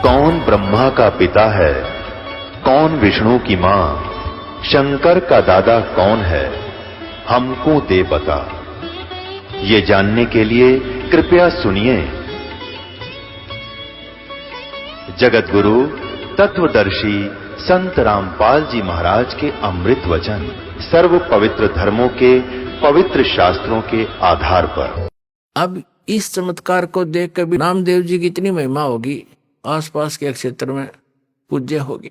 कौन ब्रह्मा का पिता है, कौन विष्णु की मां, शंकर का दादा कौन है, हमको दे बता। ये जानने के लिए कृपया सुनिए। जगतगुरु तत्वदर्शी संत रामपाल जी महाराज के अमृत वचन सर्व पवित्र धर्मों के पवित्र शास्त्रों के आधार पर। अब इस चमत्कार को देख कर भी नामदेव जी की इतनी महिमा होगी, आसपास के क्षेत्र में पूज्य होगी।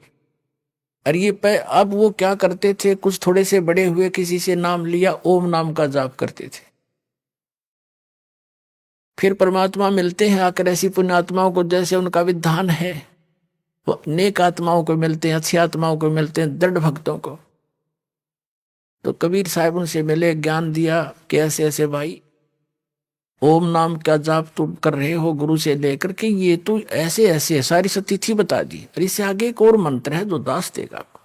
और ये अब वो क्या करते थे, कुछ थोड़े से बड़े हुए किसी से नाम लिया, ओम नाम का जाप करते थे। फिर परमात्मा मिलते हैं आकर ऐसी पुण्य आत्माओं को, जैसे उनका विधान है, वो नेक आत्माओं को मिलते हैं, अच्छी आत्माओं को मिलते हैं, दृढ़ भक्तों को। तो कबीर साहब उनसे मिले, ज्ञान दिया कि ऐसे ऐसे भाई ओम नाम का जाप तुम कर रहे हो गुरु से लेकर के, ये तो ऐसे ऐसे सारी सतिथि बता दी, और इससे आगे एक और मंत्र है जो दास देगा आपको,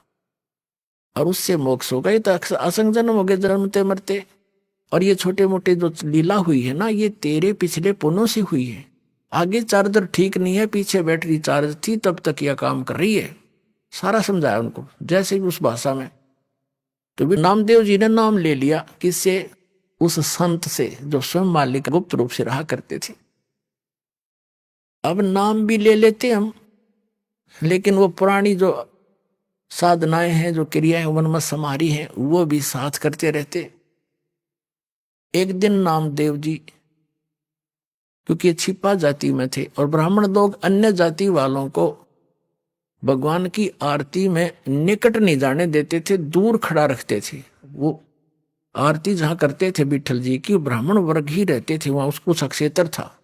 और उससे मोक्ष होगा। ये तो असंग जन्म हो गए, जन्मते मरते। और ये छोटे मोटे जो लीला हुई है ना, ये तेरे पिछले पुण्यों से हुई है। आगे चार्जर ठीक नहीं है, पीछे बैटरी चार्ज थी, तब तक यह काम कर रही है। सारा समझाया उनको, जैसे भी उस भाषा में। तो भी नामदेव जी ने नाम ले लिया, किससे? उस संत से जो स्वयं मालिक गुप्त रूप से रहा करते थे। अब नाम भी ले लेते हम, लेकिन वो पुरानी जो साधनाएं हैं, जो क्रियाएं मन में समारी हैं, वो भी साथ करते रहते। एक दिन नामदेव जी, क्योंकि छिपा जाति में थे और ब्राह्मण लोग अन्य जाति वालों को भगवान की आरती में निकट नहीं जाने देते थे, दूर खड़ा रखते थे। वो आरती जहां करते थे विठल जी की, ब्राह्मण वर्ग ही रहते थे वहां, उसको सक्षेत्र था।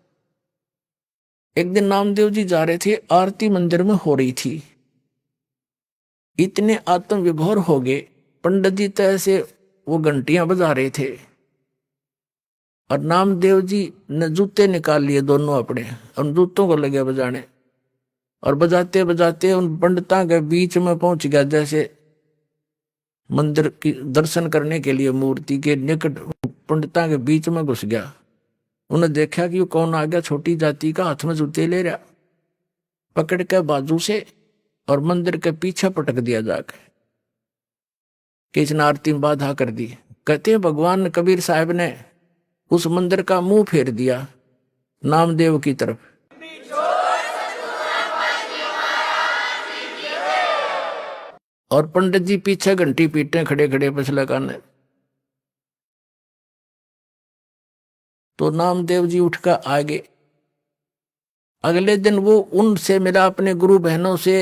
एक दिन नामदेव जी जा रहे थे, आरती मंदिर में हो रही थी। इतने आत्म विभोर हो गए, पंडित जी तो ऐसे वो घंटियां बजा रहे थे, और नामदेव जी ने जूते निकाल लिए दोनों अपने, और जूतों को लगे बजाने, और बजाते बजाते उन पंडितां के बीच में पहुंच गया। जैसे मंदिर की दर्शन करने के लिए मूर्ति के निकट पंडितां के बीच में घुस गया। उन्हें देखा कि वो कौन आ गया, छोटी जाति का, हाथ में जूते ले रहा, पकड़ के बाजू से और मंदिर के पीछे पटक दिया जाके, कि इसने आरती में बाधा कर दी। कहते हैं भगवान कबीर साहब ने उस मंदिर का मुंह फेर दिया नामदेव की तरफ। और पंडित जी पीछे घंटी पीटने खड़े खड़े पछले काने। तो नामदेव जी उठकर आगे। अगले दिन वो उनसे मिला, अपने गुरु बहनों से,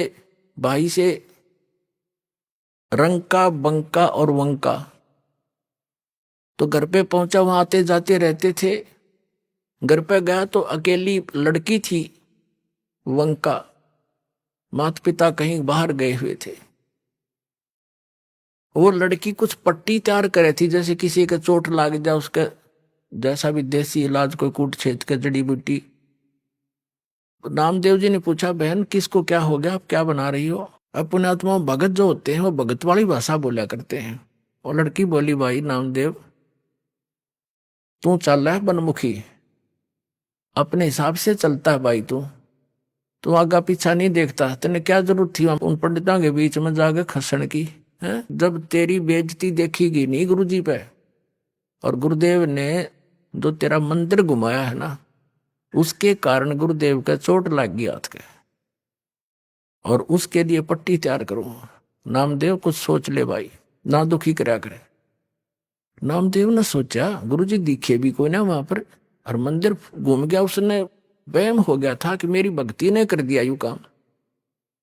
भाई से, रंका, बंका और वंका। तो घर पे पहुंचा, वहां आते जाते रहते थे। घर पे गया तो अकेली लड़की थी वंका, माता पिता कहीं बाहर गए हुए थे। वो लड़की कुछ पट्टी तैयार करे थी, जैसे किसी के चोट लाग जाए उसके जैसा भी देसी इलाज, कोई कूट छेद के जड़ी बूटी। नामदेव जी ने पूछा, बहन किसको क्या हो गया, आप क्या बना रही हो? अपने आत्मा भगत जो होते हैं वो भगत वाली भाषा बोला करते हैं। और लड़की बोली, भाई नामदेव तू चल रहा है बनमुखी, अपने हिसाब से चलता है भाई, तू आगा पीछा नहीं देखता। तेने क्या जरूरत थी उन पंडितों के बीच में जाके खसण की है? जब तेरी बेइज्जती देखीगी नहीं गुरुजी पे, और गुरुदेव ने जो तेरा मंदिर घुमाया है ना, उसके कारण गुरुदेव का चोट लग गई हाथ के, और उसके लिए पट्टी तैयार करूं। नामदेव कुछ सोच ले भाई, ना दुखी करया करे। नामदेव ने सोचा, गुरुजी दिखे भी कोई ना वहां पर, और मंदिर घूम गया, उसने वहम हो गया था कि मेरी भक्ति ने कर दिया यू काम।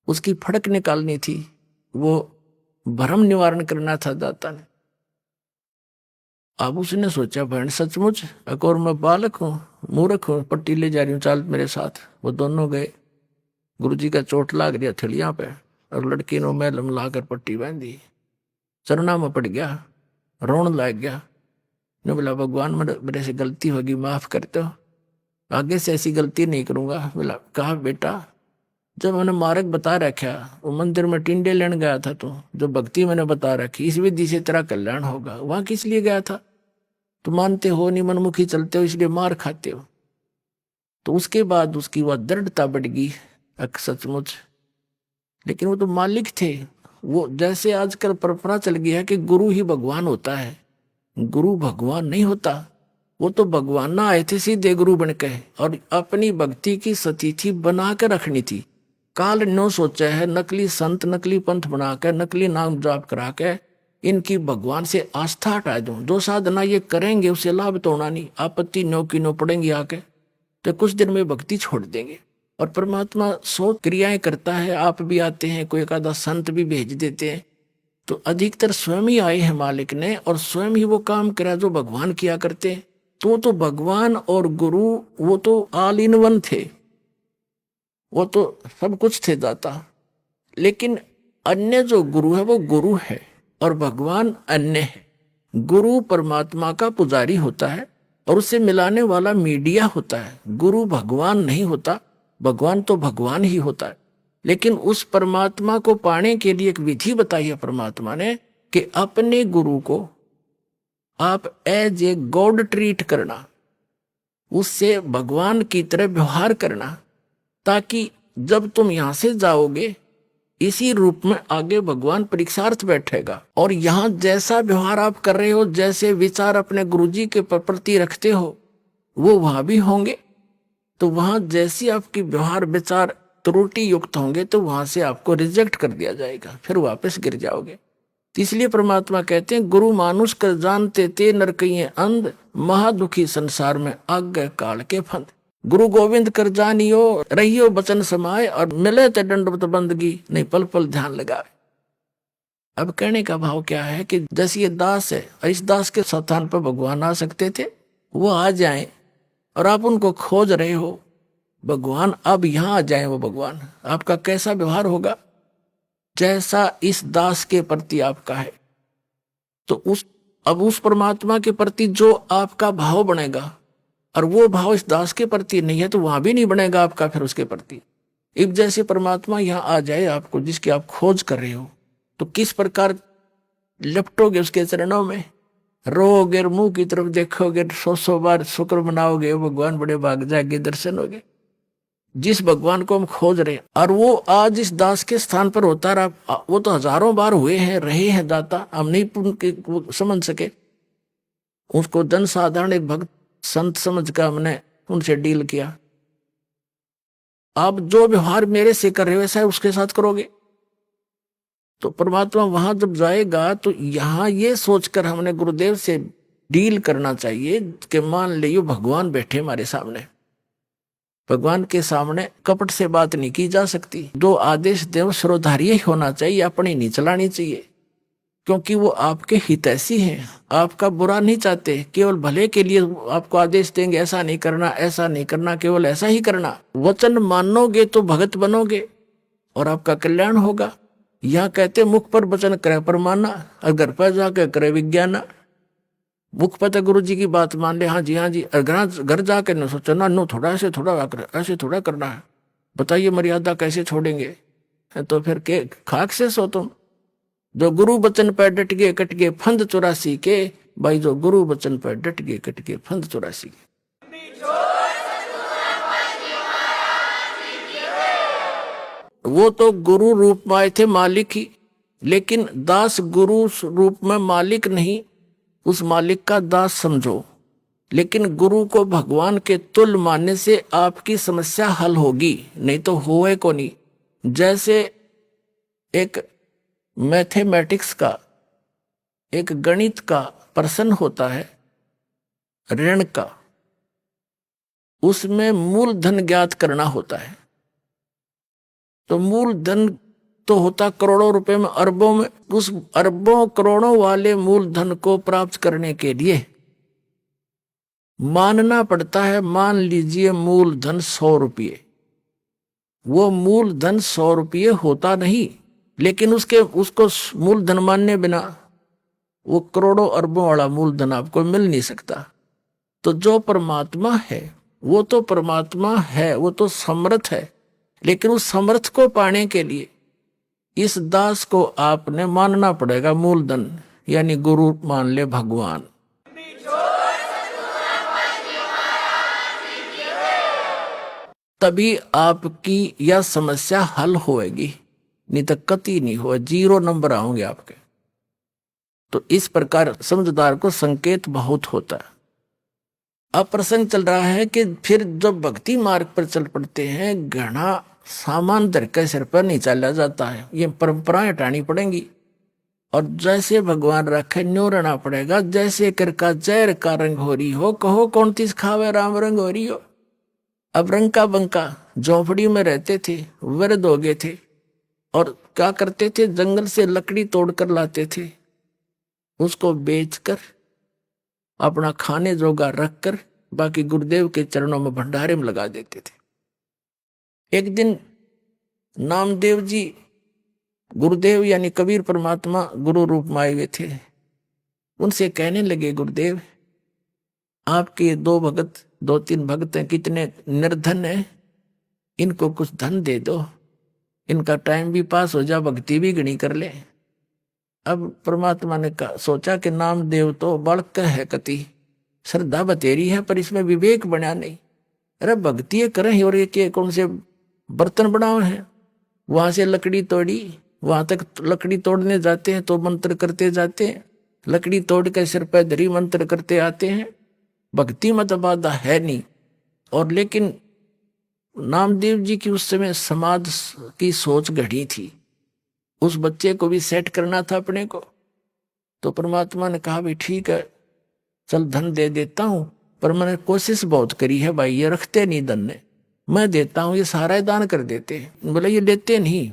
उसकी फड़क निकालनी थी, वो भ्रम निवारण करना था दाता ने। अब उसने सोचा, बहन सचमुच एक और मैं बालक हूं, मूर्ख हूं, पट्टी ले जा रही हूं, चाल मेरे साथ। वो दोनों गए। गुरुजी का चोट लाग रही हथेलियां पे, और लड़की ने मैलम लाकर पट्टी बांधी, चरना में पड़ गया, रोन लग गया। ने बोला, भगवान मेरे से गलती होगी, माफ कर दो, आगे से ऐसी गलती नहीं करूंगा। बोला, कहा बेटा, जब मैंने मार्ग बता रखा, वो मंदिर में टिंडे लेने गया था, तो जो भक्ति मैंने बता रखी, इस विधि से तेरा कल्याण होगा, वहां किस लिए गया था? तुम मानते हो नहीं, मनमुखी चलते हो, इसलिए मार खाते हो। तो उसके बाद उसकी वह दृढ़ता बढ़ गई, सचमुच, लेकिन वो तो मालिक थे। वो जैसे आजकल परंपरा चल गई है कि गुरु ही भगवान होता है, गुरु भगवान नहीं होता। वो तो भगवान ना आए थे सीधे गुरु बन के, और अपनी भक्ति की सतिथि बना के रखनी थी। काल नो सोचा है नकली संत नकली पंथ बना के नकली नाम जाप करा के इनकी भगवान से आस्था हटा दूं। जो साधना ये करेंगे उससे लाभ तो होना नहीं, आपत्ति नो की नो पड़ेंगी आके, तो कुछ दिन में भक्ति छोड़ देंगे। और परमात्मा 100 क्रियाएं करता है, आप भी आते हैं, कोई एक आधा संत भी भेज देते हैं, तो अधिकतर स्वयं ही आए हैं मालिक ने, और स्वयं ही वो काम करा जो भगवान किया करते हैं। तो भगवान और गुरु वो तो ऑल इन वन थे, वो तो सब कुछ थे दाता। लेकिन अन्य जो गुरु है वो गुरु है और भगवान अन्य है। गुरु परमात्मा का पुजारी होता है और उससे मिलाने वाला मीडिया होता है। गुरु भगवान नहीं होता, भगवान तो भगवान ही होता है। लेकिन उस परमात्मा को पाने के लिए एक विधि बताई है परमात्मा ने कि अपने गुरु को आप एज ए गॉड ट्रीट करना, उससे भगवान की तरह व्यवहार करना, ताकि जब तुम यहां से जाओगे इसी रूप में आगे भगवान परीक्षार्थ बैठेगा। और यहां जैसा व्यवहार आप कर रहे हो, जैसे विचार अपने गुरुजी के प्रति रखते हो, वो वहां भी होंगे। तो वहां जैसी आपकी व्यवहार विचार त्रुटि युक्त होंगे तो वहां से आपको रिजेक्ट कर दिया जाएगा, फिर वापस गिर जाओगे। तो इसलिए परमात्मा कहते हैं गुरु मानुष कर जानते ते नरकइये अंध, महादुखी संसार में आज्ञा काल के फंद। गुरु गोविंद कर जानियो रहियो बचन समाए, और मिले ते दंडवत बंदगी नहीं पल पल ध्यान लगाए। अब कहने का भाव क्या है कि जैसे ये दास है, इस दास के स्थान पर भगवान आ सकते थे, वो आ जाए, और आप उनको खोज रहे हो भगवान अब यहां आ जाए। वो भगवान आपका कैसा व्यवहार होगा, जैसा इस दास के प्रति आपका है, तो उस परमात्मा के प्रति जो आपका भाव बनेगा, और वो भाव इस दास के प्रति नहीं है, तो वहां भी नहीं बनेगा आपका फिर उसके प्रति। अब जैसे परमात्मा यहां आ जाए आपको, जिसकी आप खोज कर रहे हो, तो किस प्रकार लपटोगे उसके चरणों में, रोगे, मुंह की तरफ देखोगे, 100 बार शुक्र मनाओगे, भगवान बड़े भाग जाएंगे, दर्शन होगे। जिस भगवान को हम खोज रहे हैं, और वो आज इस दास के स्थान पर होता रहा, वो तो हजारों बार हुए हैं, रहे हैं दाता, हम नहीं समझ सके। उसको जन साधारण एक भक्त संत समझ कर हमने उनसे डील किया। आप जो व्यवहार मेरे से कर रहे हो वैसा उसके साथ करोगे, तो परमात्मा वहां जब जाएगा तो यहां ये सोचकर हमने गुरुदेव से डील करना चाहिए कि मान लियो भगवान बैठे हमारे सामने, भगवान के सामने कपट से बात नहीं की जा सकती। जो आदेश देव श्रोधार्य ही होना चाहिए, अपनी नहीं चलानी चाहिए, क्योंकि वो आपके हितैषी हैं, आपका बुरा नहीं चाहते, केवल भले के लिए आपको आदेश देंगे, ऐसा नहीं करना, ऐसा नहीं करना, केवल ऐसा ही करना। वचन मानोगे तो भगत बनोगे और आपका कल्याण होगा। यहाँ कहते मुख पर वचन करे पर माना, और घर पर जाकर करे विज्ञाना। मुख पर तो गुरु जी की बात मान ले, हाँ जी, घर जाकर न सोचो ना, नो थोड़ा ऐसे थोड़ा करना है, बताइए मर्यादा कैसे छोड़ेंगे, तो फिर के खाक से सो तुम। जो गुरु वचन पर डट गए कट गए फंद 84 के, भाई जो गुरु वचन पर डट गए कट गए फंद 84 के। वो तो गुरु रूप में आए थे मालिक ही, लेकिन दास गुरु रूप में मालिक नहीं, उस मालिक का दास समझो। लेकिन गुरु को भगवान के तुल्य मानने से आपकी समस्या हल होगी, नहीं तो होए को नहीं। जैसे एक मैथमेटिक्स का, एक गणित का प्रश्न होता है ऋण का, उसमें मूलधन ज्ञात करना होता है। तो मूलधन तो होता करोड़ों रुपए में, अरबों में। उस अरबों करोड़ों वाले मूलधन को प्राप्त करने के लिए मानना पड़ता है, मान लीजिए मूलधन 100 रुपये। वो मूलधन 100 रुपये होता नहीं, लेकिन उसको मूलधन मानने बिना वो करोड़ों अरबों वाला मूलधन आपको मिल नहीं सकता। तो जो परमात्मा है वो तो परमात्मा है, वो तो समर्थ है, लेकिन उस समर्थ को पाने के लिए इस दास को आपने मानना पड़ेगा मूलधन, यानी गुरु मान ले भगवान। तभी आपकी यह समस्या हल होएगी, नहीं तो कतई नहीं हो, 0 नंबर आओगे आपके। तो इस प्रकार समझदार को संकेत बहुत होता है। अब प्रसंग चल रहा है कि फिर जब भक्ति मार्ग पर चल पड़ते हैं, घना सामान धर के सिर पर नहीं चला जाता है, ये परंपराएं हटानी पड़ेंगी। और जैसे भगवान रखे न्यो रहना पड़ेगा। जैसे कर का जहर का रंग हो रही हो, कहो कौन तीस खावे राम रंग हो रही हो। अब रंग का बंका झोंपड़ी में रहते थे, वृद्ध हो गए थे, और क्या करते थे, जंगल से लकड़ी तोड़कर लाते थे, उसको बेचकर अपना खाने जोगा रखकर बाकी गुरुदेव के चरणों में भंडारे में लगा देते थे। एक दिन नामदेव जी गुरुदेव यानी कबीर परमात्मा गुरु रूप में आए हुए थे, उनसे कहने लगे, गुरुदेव आपके 2-3 भगत हैं, कितने निर्धन हैं, इनको कुछ धन दे दो, इनका टाइम भी पास हो जा, भक्ति भी घनी कर ले। अब परमात्मा ने सोचा कि नामदेव तो बालक है, कति श्रद्धा बतेरी है, पर इसमें विवेक बना नहीं। अरे भक्ति करें और ये कौन से बर्तन बनाओ है। वहां से लकड़ी तोड़ी, वहां तक लकड़ी तोड़ने जाते हैं तो मंत्र करते जाते हैं, लकड़ी तोड़ के सिर पर धरी मंत्र करते आते हैं। भक्ति मत बाधा है नहीं। और लेकिन नामदेव जी की उस समय समाज की सोच घड़ी थी, उस बच्चे को भी सेट करना था अपने को। तो परमात्मा ने कहा, भाई ठीक है, चल धन दे देता हूं, पर मैंने कोशिश बहुत करी है भाई, ये रखते नहीं धन ने, मैं देता हूं, ये सारा दान कर देते हैं। बोले ये लेते नहीं,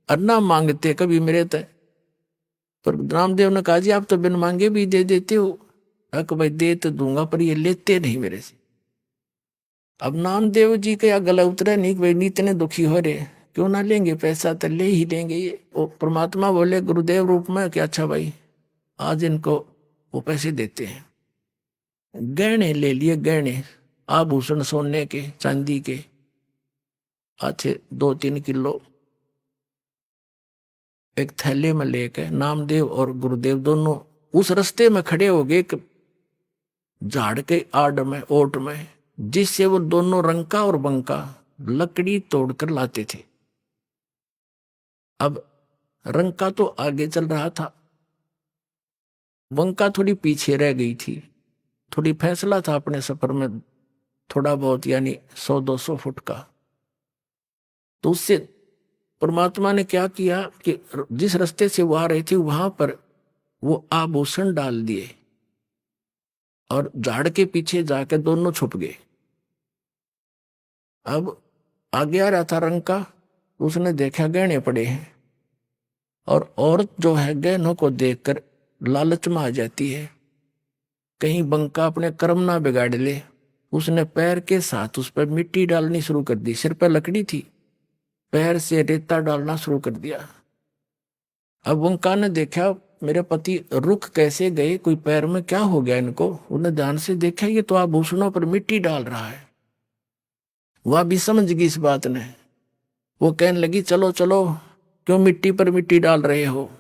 अन्ना मांगते कभी मेरे तय। पर रामदेव ने कहा, जी आप तो बिन मांगे भी दे देते हो। भाई दे तो दूंगा, पर ये लेते नहीं मेरे से। अब नामदेव जी का गला उतरा नहीं, भाई इतने दुखी हो रहे, क्यों ना लेंगे पैसा, तो ले ही लेंगे ये। वो परमात्मा बोले गुरुदेव रूप में कि अच्छा भाई आज इनको वो पैसे देते हैं। गहने ले लिए, गहने आभूषण सोने के चांदी के अच्छे 2-3 किलो एक थैले में लेके नामदेव और गुरुदेव दोनों उस रास्ते में खड़े हो गए, झाड़ के आड़ में, ओट में, जिससे वो दोनों रंका और बंका लकड़ी तोड़कर लाते थे। अब रंका तो आगे चल रहा था, बंका थोड़ी पीछे रह गई थी। थोड़ी फैसला था अपने सफर में, थोड़ा बहुत यानी 100-200 फुट का। तो उससे परमात्मा ने क्या किया कि जिस रास्ते से वो आ रही थी वहां पर वो आभूषण डाल दिए और झाड़ के पीछे जाकर दोनों छुप गए। अब आगे आ रहा था रंका, उसने देखा गहने पड़े हैं, और औरत जो है गहनों को देखकर लालच में आ जाती है, कहीं बंका अपने कर्म ना बिगाड़ ले। उसने पैर के साथ उस पर मिट्टी डालनी शुरू कर दी, सिर पर लकड़ी थी, पैर से रेता डालना शुरू कर दिया। अब बंका ने देखा मेरे पति रुक कैसे गए, कोई पैर में क्या हो गया इनको। उन्हें ध्यान से देखा, ये तो आभूषणों पर मिट्टी डाल रहा है। वह भी समझ गई इस बात ने, वो कहने लगी, चलो चलो, क्यों मिट्टी पर मिट्टी डाल रहे हो।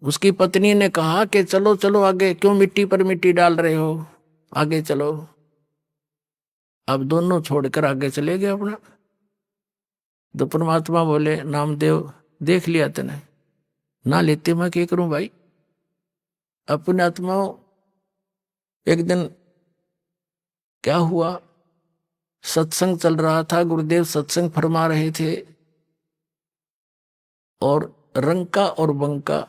उसकी पत्नी ने कहा कि चलो चलो आगे, क्यों मिट्टी पर मिट्टी डाल रहे हो, आगे चलो। अब दोनों छोड़कर आगे चले गए अपना। तो परमात्मा बोले, नामदेव देख लिया तने, ना लेते मैं क्या करूं भाई। अपने आत्माओं एक दिन क्या हुआ, सत्संग चल रहा था, गुरुदेव सत्संग फरमा रहे थे, और रंका और बंका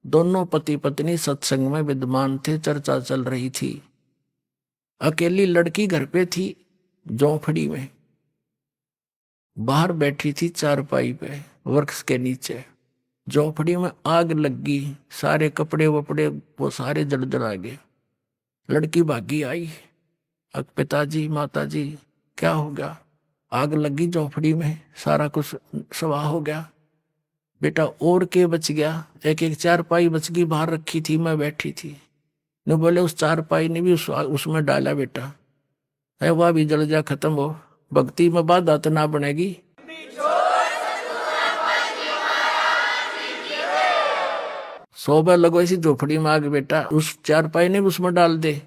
दोनों पति पत्नी सत्संग में विद्यमान थे, चर्चा चल रही थी। अकेली लड़की घर पे थी, झोंपड़ी में बाहर बैठी थी चारपाई पे वृक्ष के नीचे। झोंपड़ी में आग लग गई, सारे कपड़े वपड़े वो सारे जल आ गए। लड़की भागी आई, अब पिताजी माताजी क्या हो गया, आग लगी झोंपड़ी में, सारा कुछ स्वाह हो गया। बेटा और के बच गया, एक चारपाई बच गई, बाहर रखी थी, मैं बैठी थी। न बोले उस चारपाई ने भी उसमें डाला बेटा, है वह भी जल जा, खत्म हो। भक्ति में बाधा तो ना बनेगी। सोबा लगो ऐसी झोपड़ी में आग बेटा, उस चारपाई ने भी उसमें डाल दे,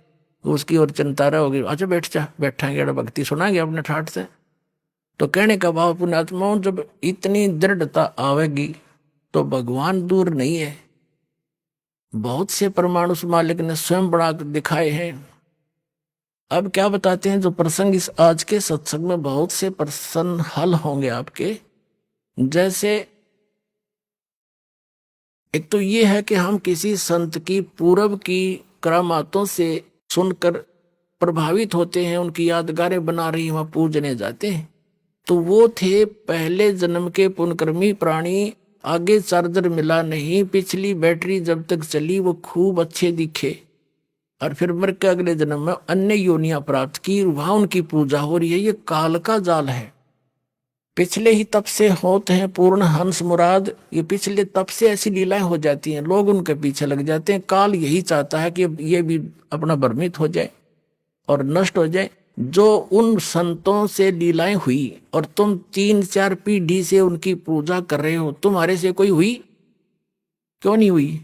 उसकी ओर चिंता रहोगी, अच्छा बैठ जा, बैठाएंगे भक्ति सुनाएंगे अपने ठाठ से। तो कहने का भाव पुण्यात्माओं, जब इतनी दृढ़ता आवेगी तो भगवान दूर नहीं है। बहुत से प्रमाण उस मालिक ने स्वयं बना दिखाए हैं। अब क्या बताते हैं, जो प्रसंग इस आज के सत्संग में बहुत से प्रश्न हल होंगे आपके। जैसे एक तो ये है कि हम किसी संत की पूर्व की करामातों से सुनकर प्रभावित होते हैं, उनकी यादगारें बना रही वहां पूजने जाते हैं। तो वो थे पहले जन्म के पुण्यकर्मी प्राणी, आगे चार्जर मिला नहीं, पिछली बैटरी जब तक चली वो खूब अच्छे दिखे, और फिर मर के अगले जन्म में अन्य योनियां प्राप्त की, वहां उनकी पूजा हो रही है। ये काल का जाल है। पिछले ही तप से होते हैं पूर्ण हंस मुराद, ये पिछले तप से ऐसी लीलाएं हो जाती हैं, लोग उनके पीछे लग जाते हैं। काल यही चाहता है कि ये भी अपना भ्रमित हो जाए और नष्ट हो जाए। जो उन संतों से लीलाएं हुई और तुम 3-4 पीढ़ी से उनकी पूजा कर रहे हो, तुम्हारे से कोई हुई? क्यों नहीं हुई?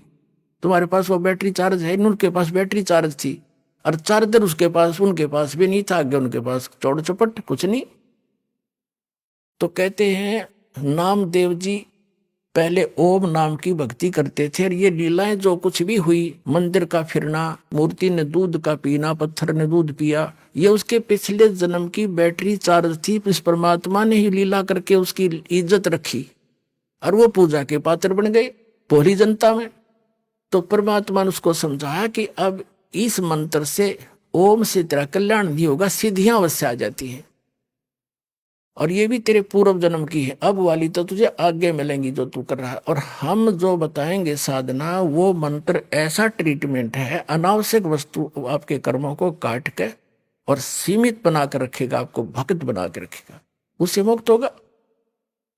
तुम्हारे पास वो बैटरी चार्ज है, उनके पास बैटरी चार्ज थी, और चार्जर उसके पास उनके पास भी नहीं था, आगे उनके पास चौड़ चपट कुछ नहीं। तो कहते हैं नामदेव जी पहले ओम नाम की भक्ति करते थे, और ये लीलाएं जो कुछ भी हुई, मंदिर का फिरना, मूर्ति ने दूध का पीना, पत्थर ने दूध पिया, ये उसके पिछले जन्म की बैटरी चार्ज थी। इस परमात्मा ने ही लीला करके उसकी इज्जत रखी और वो पूजा के पात्र बन गए भोली जनता में। तो परमात्मा ने उसको समझाया कि अब इस मंत्र से ओम से तेरा कल्याण नहीं होगा, सिद्धियां अवश्य आ जाती हैं, और ये भी तेरे पूर्व जन्म की है, अब वाली तो तुझे आगे मिलेंगी जो तू कर रहा है। और हम जो बताएंगे साधना, वो मंत्र ऐसा ट्रीटमेंट है, अनावश्यक वस्तु आपके कर्मों को काट के और सीमित बना कर रखेगा, आपको भक्त बना के रखेगा, उससे मुक्त होगा।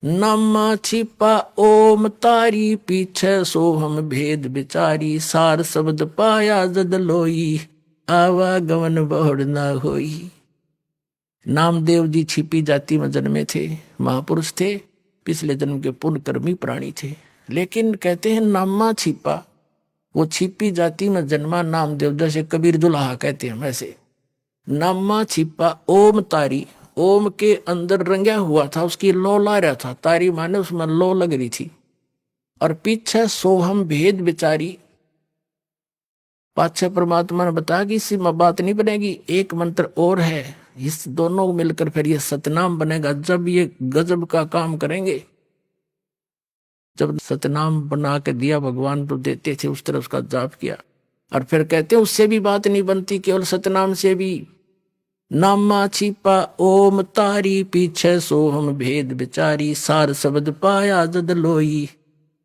नामा छिपा ओम तारी, पीछे सोहम भेद बिचारी, सार शब्द पाया जद लोई, आवागमन बहुड़ ना होई। नामदेव जी छिपी जाति में जन्मे थे, महापुरुष थे, पिछले जन्म के पुण्यकर्मी प्राणी थे। लेकिन कहते हैं नामा छिपा, वो छिपी जाति में जन्मा नामदेव, जैसे कबीर दुल्हा कहते हैं वैसे। नामा छिपा ओम तारी, ओम के अंदर रंगा हुआ था, उसकी लो ला रहा था, तारी माने उसमें लो लग रही थी। और पीछे सोहम भेद बिचारी, पाछे परमात्मा ने बताया कि इसी में बात नहीं बनेगी, एक मंत्र और है, इस दोनों को मिलकर फिर ये सतनाम बनेगा। जब ये गजब का काम करेंगे, जब सतनाम बना के दिया भगवान तो देते थे, उस तरह उसका जाप किया, और फिर कहते हैं उससे भी बात नहीं बनती, केवल सतनाम से भी। नामा छिपा ओम तारी, पीछे सोहम भेद बिचारी, सार शब्द पाया जद लोई,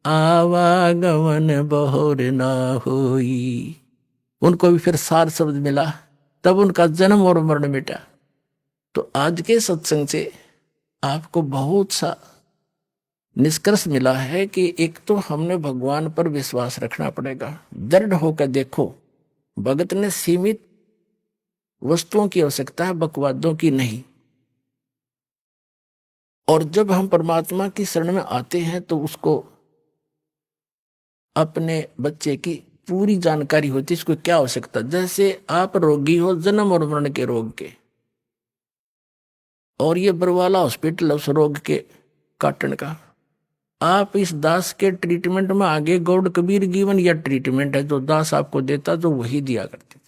आवागमन बहुर ना होई। उनको भी फिर सार शब्द मिला, तब उनका जन्म और मरण मिटा। तो आज के सत्संग से आपको बहुत सा निष्कर्ष मिला है कि एक तो हमने भगवान पर विश्वास रखना पड़ेगा, दृढ़ होकर देखो। भगत ने सीमित वस्तुओं की आवश्यकता है, बकवादों की नहीं। और जब हम परमात्मा की शरण में आते हैं तो उसको अपने बच्चे की पूरी जानकारी होती है, इसको क्या आवश्यकता। जैसे आप रोगी हो जन्म और मरण के रोग के, और ये बरवाला हॉस्पिटल उस रोग के काटन का, आप इस दास के ट्रीटमेंट में आगे गौड़ कबीर गिवन या ट्रीटमेंट है जो दास आपको देता, जो वही दिया करते थे।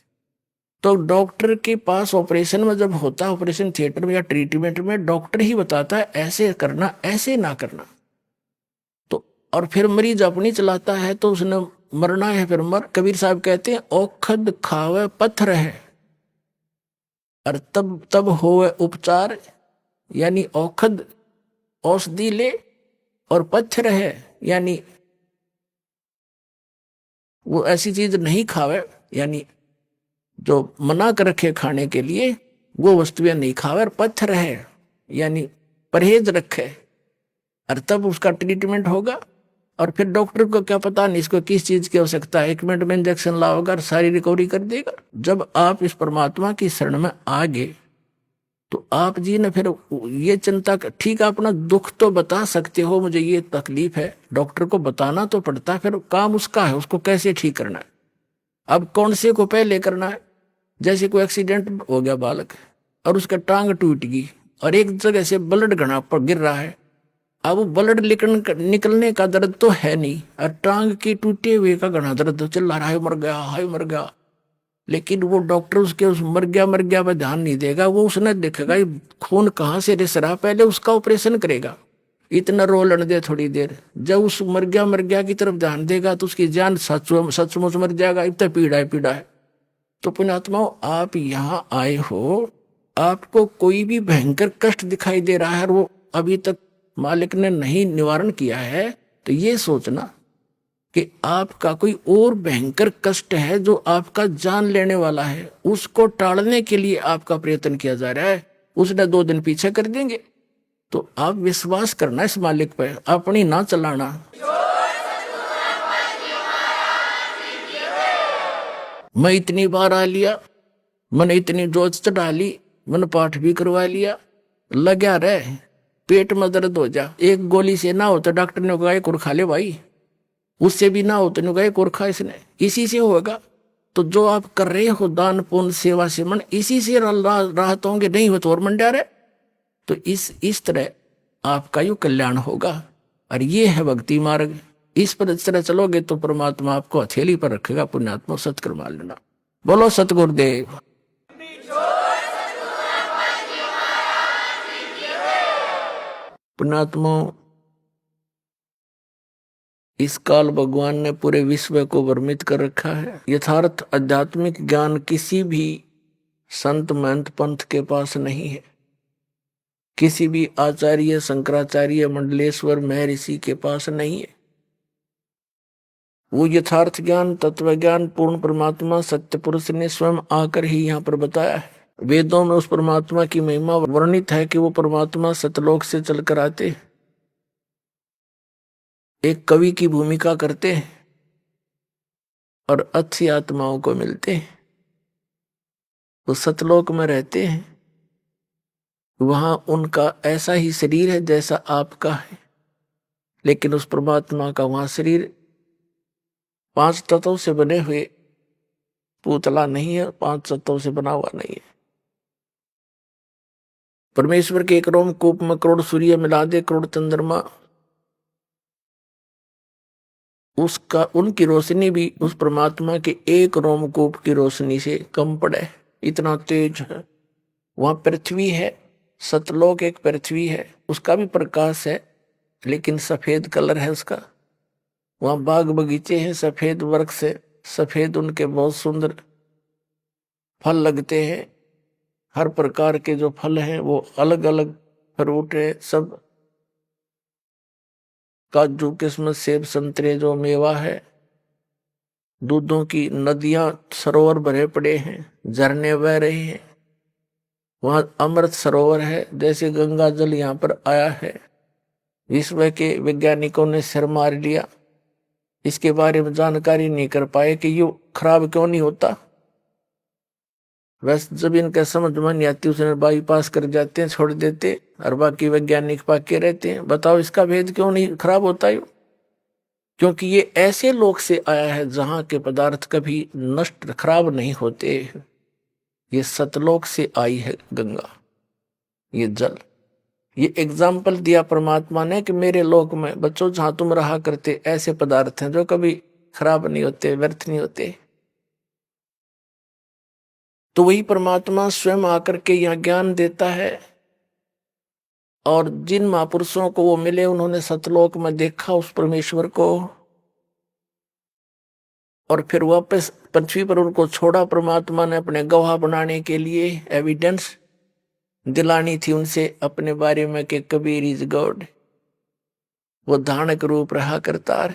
तो डॉक्टर के पास ऑपरेशन में जब होता है, ऑपरेशन थिएटर में या ट्रीटमेंट में, डॉक्टर ही बताता है ऐसे करना, ऐसे ना करना। तो और फिर मरीज अपनी चलाता है, तो उसने मरना है फिर मर। कबीर साहब कहते हैं औखद खावे पत्थर है, और तब होवे उपचार, यानी औखद औषधि ले और पत्थर है, यानी वो ऐसी चीज नहीं खावे, यानी जो मना कर रखे खाने के लिए वो वस्तुएं नहीं खावे, और पत्थर है यानी परहेज रखे, और तब उसका ट्रीटमेंट होगा। और फिर डॉक्टर को क्या पता नहीं इसको किस चीज की आवश्यकता है, 1 मिनट में इंजेक्शन लाओगा और सारी रिकवरी कर देगा। जब आप इस परमात्मा की शरण में आ गए तो आप जी ने फिर ये चिंता, ठीक है अपना दुख तो बता सकते हो, मुझे ये तकलीफ है, डॉक्टर को बताना तो पड़ता है, फिर काम उसका है, उसको कैसे ठीक करना है। अब कौन से को पहले करना है, जैसे कोई एक्सीडेंट हो गया बालक और उसका टांग टूट गई और एक जगह से ब्लड घना पर गिर रहा है। अब वो ब्लड निकलने का दर्द तो है नहीं और टांग के टूटे हुए का घना दर्द चल रहा है, मर गया, हाय मर गया। लेकिन वो डॉक्टर उसके उस मर गया पर ध्यान नहीं देगा। वो उसने देखेगा ये खून कहाँ से रिस रहा, पहले उसका ऑपरेशन करेगा। इतना रोलन दे थोड़ी देर, जब उस मर गया की तरफ ध्यान देगा तो उसकी जान सचमुच मर जाएगा। इतना पीड़ा है। तो पुण्यात्माओं, आप यहाँ आए हो, आपको कोई भी भयंकर कष्ट दिखाई दे रहा है और वो अभी तक मालिक ने नहीं निवारण किया है, तो ये सोचना कि आपका कोई और भयंकर कष्ट है जो आपका जान लेने वाला है, उसको टालने के लिए आपका प्रयत्न किया जा रहा है। उसने 2 दिन पीछे कर देंगे। तो आप विश्वास करना इस मालिक पर, अपनी ना चलाना। मैं इतनी बार आ लिया, मैंने इतनी जोत चढ़ा ली, मैंने पाठ भी करवा लिया, लगा रहे, पेट में दर्द हो जा, एक गोली से ना हो तो डॉक्टर ने कहा एक और खा ले भाई, उससे भी ना हो तो कहा एक और खा, इसने इसी से होगा। तो जो आप कर रहे हो दान पुण्य सेवा सेवन, इसी से राहत होंगे, नहीं हो तो और मंडा रहे। तो इस तरह आपका यो कल्याण होगा और ये है भक्ति मार्ग। इस पर इस तरह चलोगे तो परमात्मा आपको हथेली पर रखेगा। पुण्यात्मा सत्कर्म मान लेना। बोलो सतगुरुदेव। पुण्यात्मा, इस काल भगवान ने पूरे विश्व को भ्रमित कर रखा है। यथार्थ आध्यात्मिक ज्ञान किसी भी संत महंत पंथ के पास नहीं है, किसी भी आचार्य शंकराचार्य मंडलेश्वर महर्षि के पास नहीं है। वो यथार्थ ज्ञान तत्व ज्ञान पूर्ण परमात्मा सत्य पुरुष ने स्वयं आकर ही यहाँ पर बताया है। वेदों में उस परमात्मा की महिमा वर्णित है कि वो परमात्मा सतलोक से चलकर आते, एक कवि की भूमिका करते हैं और अच्छी आत्माओं को मिलते हैं। वो सतलोक में रहते हैं, वहां उनका ऐसा ही शरीर है जैसा आपका है, लेकिन उस परमात्मा का वहां शरीर 5 तत्वों से बने हुए पुतला नहीं है, 5 तत्वों से बना हुआ नहीं है। परमेश्वर के एक रोमकूप में करोड़ सूर्य मिला दे, करोड़ चंद्रमा, उसका उनकी रोशनी भी उस परमात्मा के एक रोमकूप की रोशनी से कम पड़े, इतना तेज है। वहां पृथ्वी है, सतलोक एक पृथ्वी है, उसका भी प्रकाश है लेकिन सफेद कलर है उसका। वहां बाग बगीचे हैं सफेद वृक्ष से, सफेद उनके बहुत सुंदर फल लगते हैं। हर प्रकार के जो फल हैं वो अलग अलग फ्रूट है, सब काजू किस्मत सेब संतरे जो मेवा है। दूधों की नदियां सरोवर भरे पड़े हैं, झरने बह रहे हैं। वहां अमृत सरोवर है, जैसे गंगा जल यहाँ पर आया है। विश्व के वैज्ञानिकों ने सिर मार लिया, इसके बारे में जानकारी नहीं कर पाए कि ये खराब क्यों नहीं होता। वैसे जब इनका समझ में नहीं आती उसने बाईपास कर जाते हैं, छोड़ देते, और बाकी वैज्ञानिक पाके रहते हैं। बताओ इसका भेद क्यों नहीं खराब होता है? क्योंकि ये ऐसे लोक से आया है जहां के पदार्थ कभी नष्ट खराब नहीं होते। ये सतलोक से आई है गंगा, ये जल। ये एग्जाम्पल दिया परमात्मा ने कि मेरे लोक में बच्चों जहां तुम रहा करते ऐसे पदार्थ हैं जो कभी खराब नहीं होते, व्यर्थ नहीं होते। तो वही परमात्मा स्वयं आकर के यहाँ ज्ञान देता है। और जिन महापुरुषों को वो मिले उन्होंने सतलोक में देखा उस परमेश्वर को, और फिर वापस पृथ्वी पर उनको छोड़ा। परमात्मा ने अपने गवाह बनाने के लिए एविडेंस दिलानी थी उनसे अपने बारे में कि कबीर इज गॉड, वो धानक रूप रहा करतार।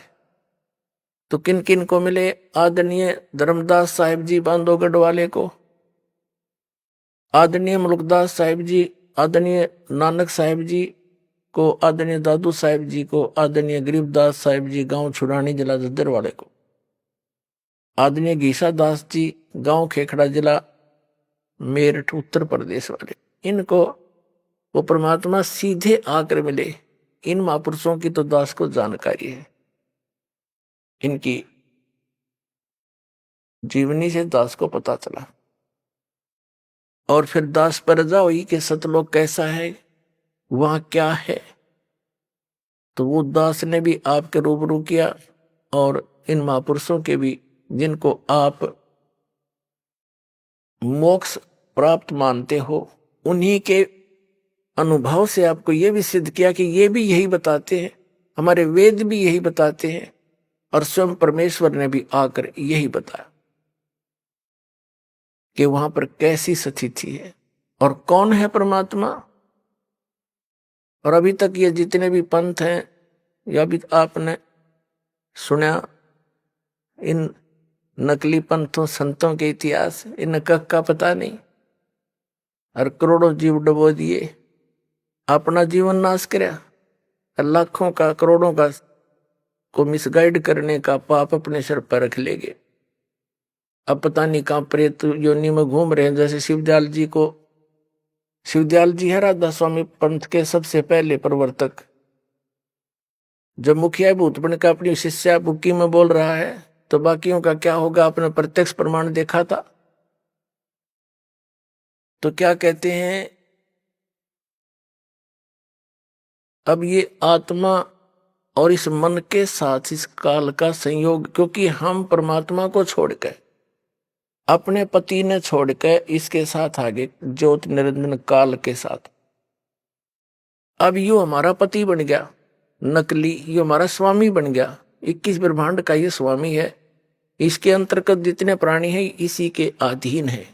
तो किन किन को मिले? आदरणीय धर्मदास साहिब जी बांधोगढ़ वाले को, आदरणीय मुल्कदास साहिब जी, आदरणीय नानक साहिब जी को, आदरणीय दादू साहिब जी को, आदरणीय गरीबदास साहिब जी गांव छुड़ानी जिला जद्दर वाले को, आदरणीय घीसा दास जी गांव खेखड़ा जिला मेरठ उत्तर प्रदेश वाले। इनको वो परमात्मा सीधे आकर मिले। इन महापुरुषों की तो दास को जानकारी है, इनकी जीवनी से दास को पता चला। और फिर दास पर जाओ कि सतलोक कैसा है, वहां क्या है। तो वो दास ने भी आपके रूबरू किया, और इन महापुरुषों के भी, जिनको आप मोक्ष प्राप्त मानते हो, उन्हीं के अनुभव से आपको ये भी सिद्ध किया कि ये भी यही बताते हैं, हमारे वेद भी यही बताते हैं, और स्वयं परमेश्वर ने भी आकर यही बताया कि वहां पर कैसी स्थिति है और कौन है परमात्मा। और अभी तक ये जितने भी पंथ हैं, या भी आपने सुना इन नकली पंथों संतों के इतिहास, इन का पता नहीं, और करोड़ों जीव डबो दिए, अपना जीवन नाश करया, लाखों का करोड़ों का को मिसगाइड करने का पाप अपने सिर पर रख लेंगे। अब पता नहीं कहां प्रेत योनि में घूम रहे हैं। जैसे शिवदयाल जी है राधा स्वामी पंथ के सबसे पहले प्रवर्तक, जब मुखिया भूत बन का अपनी शिष्या बुक्की में बोल रहा है, तो बाकियों का क्या होगा, आपने प्रत्यक्ष प्रमाण देखा था। तो क्या कहते हैं, अब ये आत्मा और इस मन के साथ इस काल का संयोग, क्योंकि हम परमात्मा को छोड़कर, अपने पति ने छोड़कर इसके साथ आगे ज्योत निरंजन काल के साथ, अब यू हमारा पति बन गया नकली, ये हमारा स्वामी बन गया। 21 ब्रह्मांड का ये स्वामी है, इसके अंतर्गत जितने प्राणी हैं इसी के अधीन है,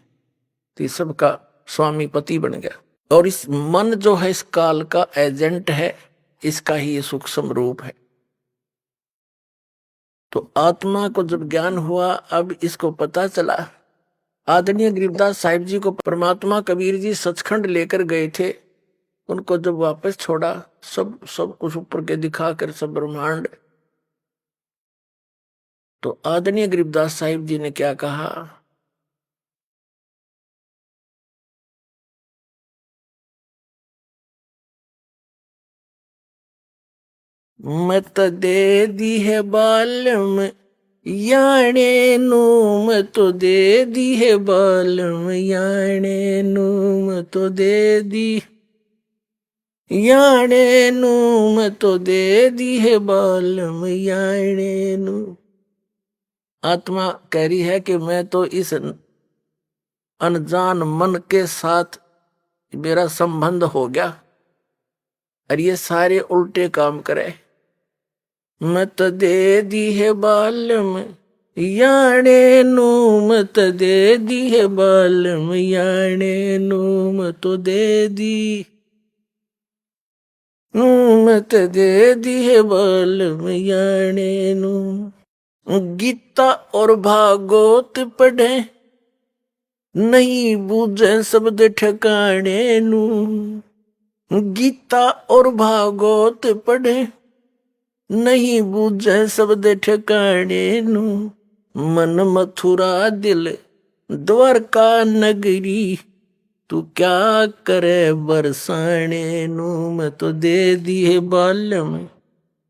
तो सबका स्वामी पति बन गया। और इस मन जो है इस काल का एजेंट है, इसका ही ये सूक्ष्म रूप है। तो आत्मा को जब ज्ञान हुआ, अब इसको पता चला। आदरणीय गरीबदास साहिब जी को परमात्मा कबीर जी सचखंड लेकर गए थे, उनको जब वापस छोड़ा, सब कुछ ऊपर के दिखाकर सब ब्रह्मांड, तो आदरणीय गरीबदास साहिब जी ने क्या कहा, मत दे दी है बालम याने नू, मत दे दी है बालम याने नू, मत दे दी याने नू, मत दे दी है बालम याने नू। आत्मा कह रही है कि मैं तो इस अनजान मन के साथ मेरा संबंध हो गया, और ये सारे उल्टे काम करे। मत दे दी है बालम याने नू, मत दे दी है बालम याने नू, मत दे दी, मत दे दी है बालम याने नू। गीता और भागवत पढ़े नहीं बूझे शब्द ठिकाने नू, गीता और भागवत पढ़े नहीं बूझे शब्द ठिकाने नू, मन मथुरा दिल द्वारका नगरी, तू क्या करे बरसाने नू, मैं तो दे दिए बालम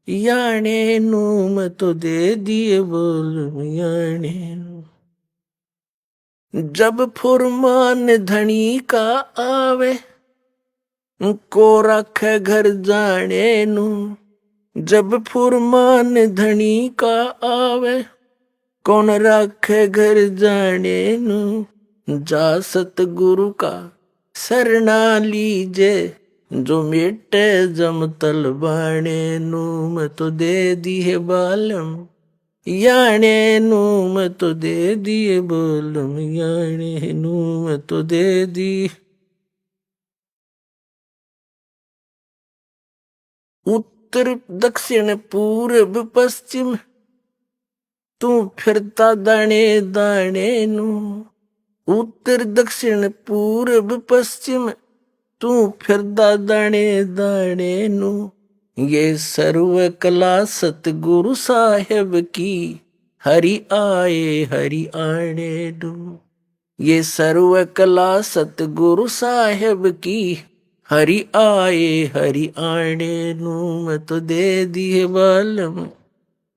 याने नू, मैं तो दे दिए बालम याने नू। जब फुरमान धनी का आवे, को रखे घर जाने नू, जब फुरमान धनी का आवे, कौन रखे घर जाने नू। जा सतगुरु का शरणा लीजे, जो मिटे जम तल बाणे नू, मैं तो दे दिए बालम याने नू, मैं तो दे दिए बालम याने नू, मैं तो दे दी। उत्तर दक्षिण पूर्व पश्चिम, तू फिरता दाने दाने नू, उत्तर दक्षिण पूर्व पश्चिम, तू फिरता दाने दाने नू। ये सर्व कला सतगुरु साहेब की, हरि आए हरि आने नू। ये सर्व कला सतगुरु साहेब की, हरि आए हरि आने नू, मैं तो दे दिए बालम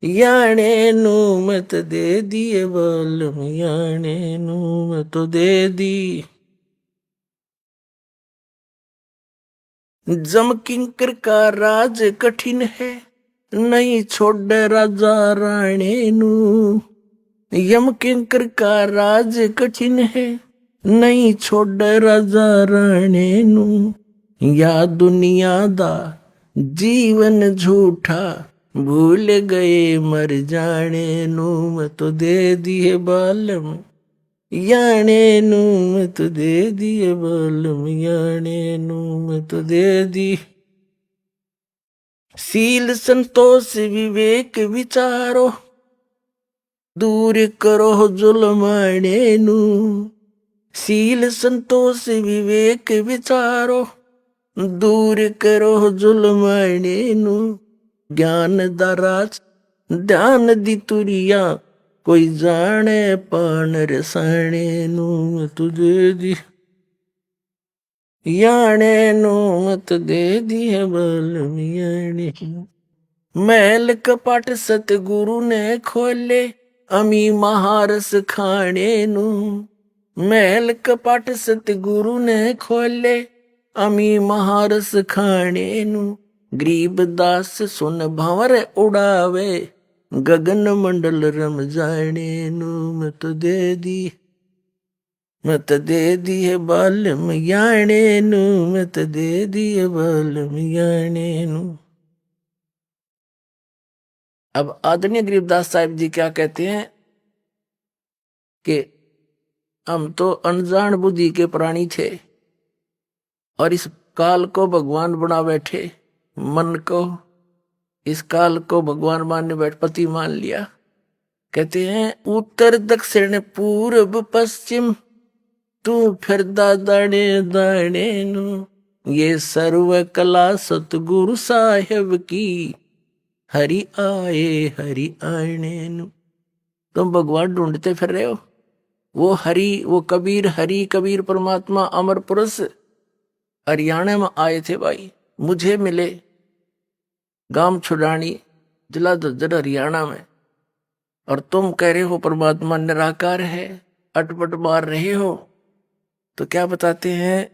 याने नू, मत दे दिए बालम याने नू, मैं तो दे दी। जम किंकर का राज कठिन है, नहीं छोड़ राजा राणे नू। यम किंकर का राज कठिन है, नहीं छोड़ राजा राणे नू। या दुनिया दा जीवन झूठा, भूल गए मर जाने नू। मैं तो दे दिए बालम याने नू, मैं तो दे दिए बालम याने नू, मैं तो दे दी। सील संतोष विवेक विचारो, दूर करो जुल्माने नू। सील संतोष विवेक विचारो, दूर करो जुल्माने नू। ज्ञान दराज ध्यान दी तुरिया, कोई जाने पान रसाने नू। मैं तुझे दी याने नू, मत दे दी है बालम याने। महल कपट सतगुरु ने खोले, अमी महारस खाने नू। महल कपट सतगुरु ने खोले, अमी महारस खाने नू। गरीब दास सुन भंवर उड़ावे, गगन मंडल रम जाने नू। मैं तो दे दी, मैं तो दे दी है बालम याने नू। मैं तो दे दी है बालम याने नू। अब आदरणीय गरीबदास साहिब जी क्या कहते हैं कि हम तो अनजान बुद्धि के प्राणी थे और इस काल को भगवान बना बैठे। मन को इस काल को भगवान मानने बैठ पति मान लिया। कहते हैं उत्तर दक्षिण पूर्व पश्चिम, तू फिरदा दाने दाने नू। ये सर्व कला सतगुरु साहेब की, हरि आए हरि आने नू। तुम भगवान ढूंढते फिर रहे हो। वो हरि, वो कबीर, हरि कबीर परमात्मा अमर पुरुष हरियाणा में आए थे भाई, मुझे मिले। गांव छुड़ानी जिला झज्जर हरियाणा में, और तुम कह रहे हो परमात्मा निराकार है, अटपट मार रहे हो। तो क्या बताते हैं,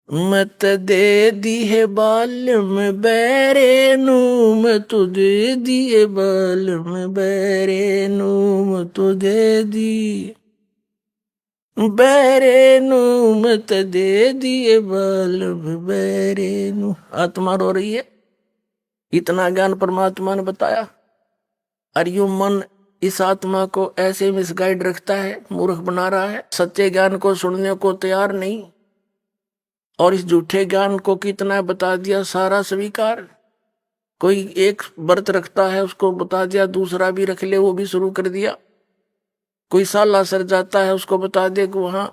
मत दे दी है बालम बैरे नू। मैं तो दे दिए बालम बैरे नू। मैं तो दे दी बैरे नू। मैं तो दे दिए बालम बैरे नू। आत्मा रो रही है, इतना ज्ञान परमात्मा ने बताया, और यूं मन इस आत्मा को ऐसे मिसगाइड रखता है, मूर्ख बना रहा है, सच्चे ज्ञान को सुनने को तैयार नहीं, और इस झूठे ज्ञान को कितना बता दिया, सारा स्वीकार। कोई एक व्रत रखता है, उसको बता दिया, दूसरा भी रख ले, वो भी शुरू कर दिया। कोई साला सर जाता है, उसको बता दे कि वहां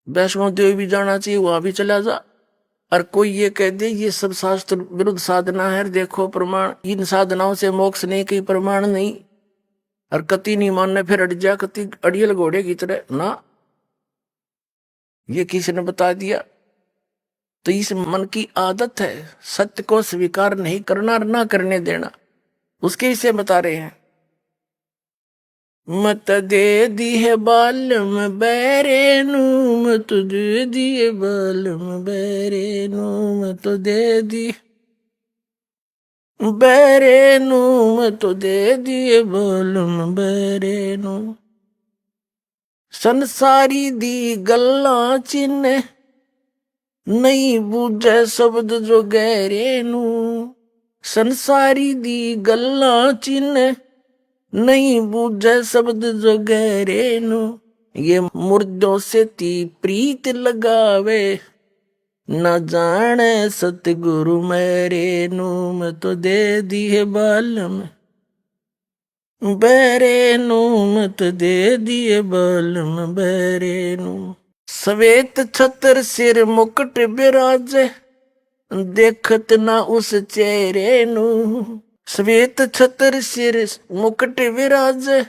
वैष्णो देवी भी जाना चाहिए, वहां भी चला जा। और कोई ये कह दे ये सब शास्त्र विरुद्ध साधना है, देखो प्रमाण, इन साधनाओं से मोक्ष नहीं, कहीं प्रमाण नहीं। और कति नहीं मानने, फिर अड़ जा, कति अड़ियल घोड़े की तरह ना, ये किसी ने बता दिया। तो इस मन की आदत है सत्य को स्वीकार नहीं करना और ना करने देना, उसके विषय बता रहे हैं। मत दे दी है बालम बैरे नू। मत दे दिए बालम बैरे नू। मत दे दी बैरे नू। मत दे दिए बालम बैरे नू। संसारी दी गल्ला चिन्ह, नहीं बूझे शब्द जो गहरे नू। संसारी दी गल्ला चिन्ह, नहीं बूझे शब्द जो गहरे नू। ये मुर्दों से ती प्रीत लगावे, न जाने सतगुरु मेरे नू। मैं तो दे दी है बालम बैरे नू। मत दे दिए बालम बैरे नू। श्वेत छत्र सिर मुकुट बिराजे, देखत ना उस चेहरे नू। श्वेत छत्र सिर मुकुट विराजे,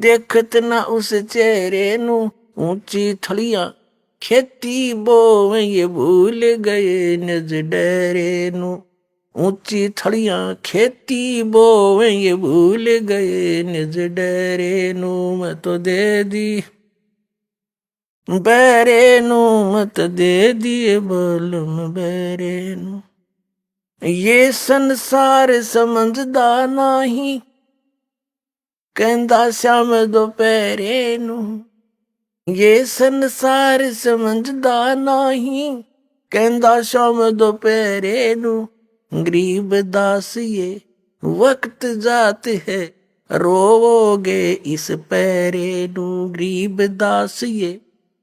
देखत ना उस चेहरे नू। ऊंची थलियां खेती बोवे, ये भूल गए निज डेरे नू। ऊंची थलियां खेती बोवे, ये भूल गए निज डेरे नू। मैं तो दे दी बैरे नू मत दे दिए बलम बैरे नू। ये संसार समझदा नाही, कहंदा श्याम दोपहरे नू। ये संसार समझदा नाही, कहंदा श्याम दोपहरे नू। गरीब दास ये वक्त जात है, रोवोगे इस पैरे नू। गरीब दास ये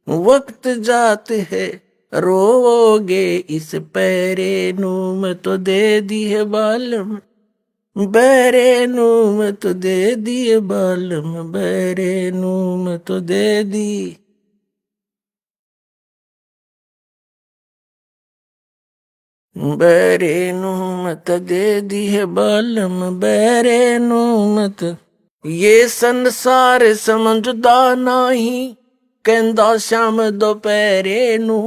वक्त जात है, रोवोगे इस पैरे नू। मैं तो दे दी है बालम बैरे नू, मैं तो दे दी बालम बैरे नू। मैं तो दे दी। बैरे नू मत दे दी है बालम बैरे नू मत। ये संसार समझदा नाही, कहंदा श्याम दोपहरे नू।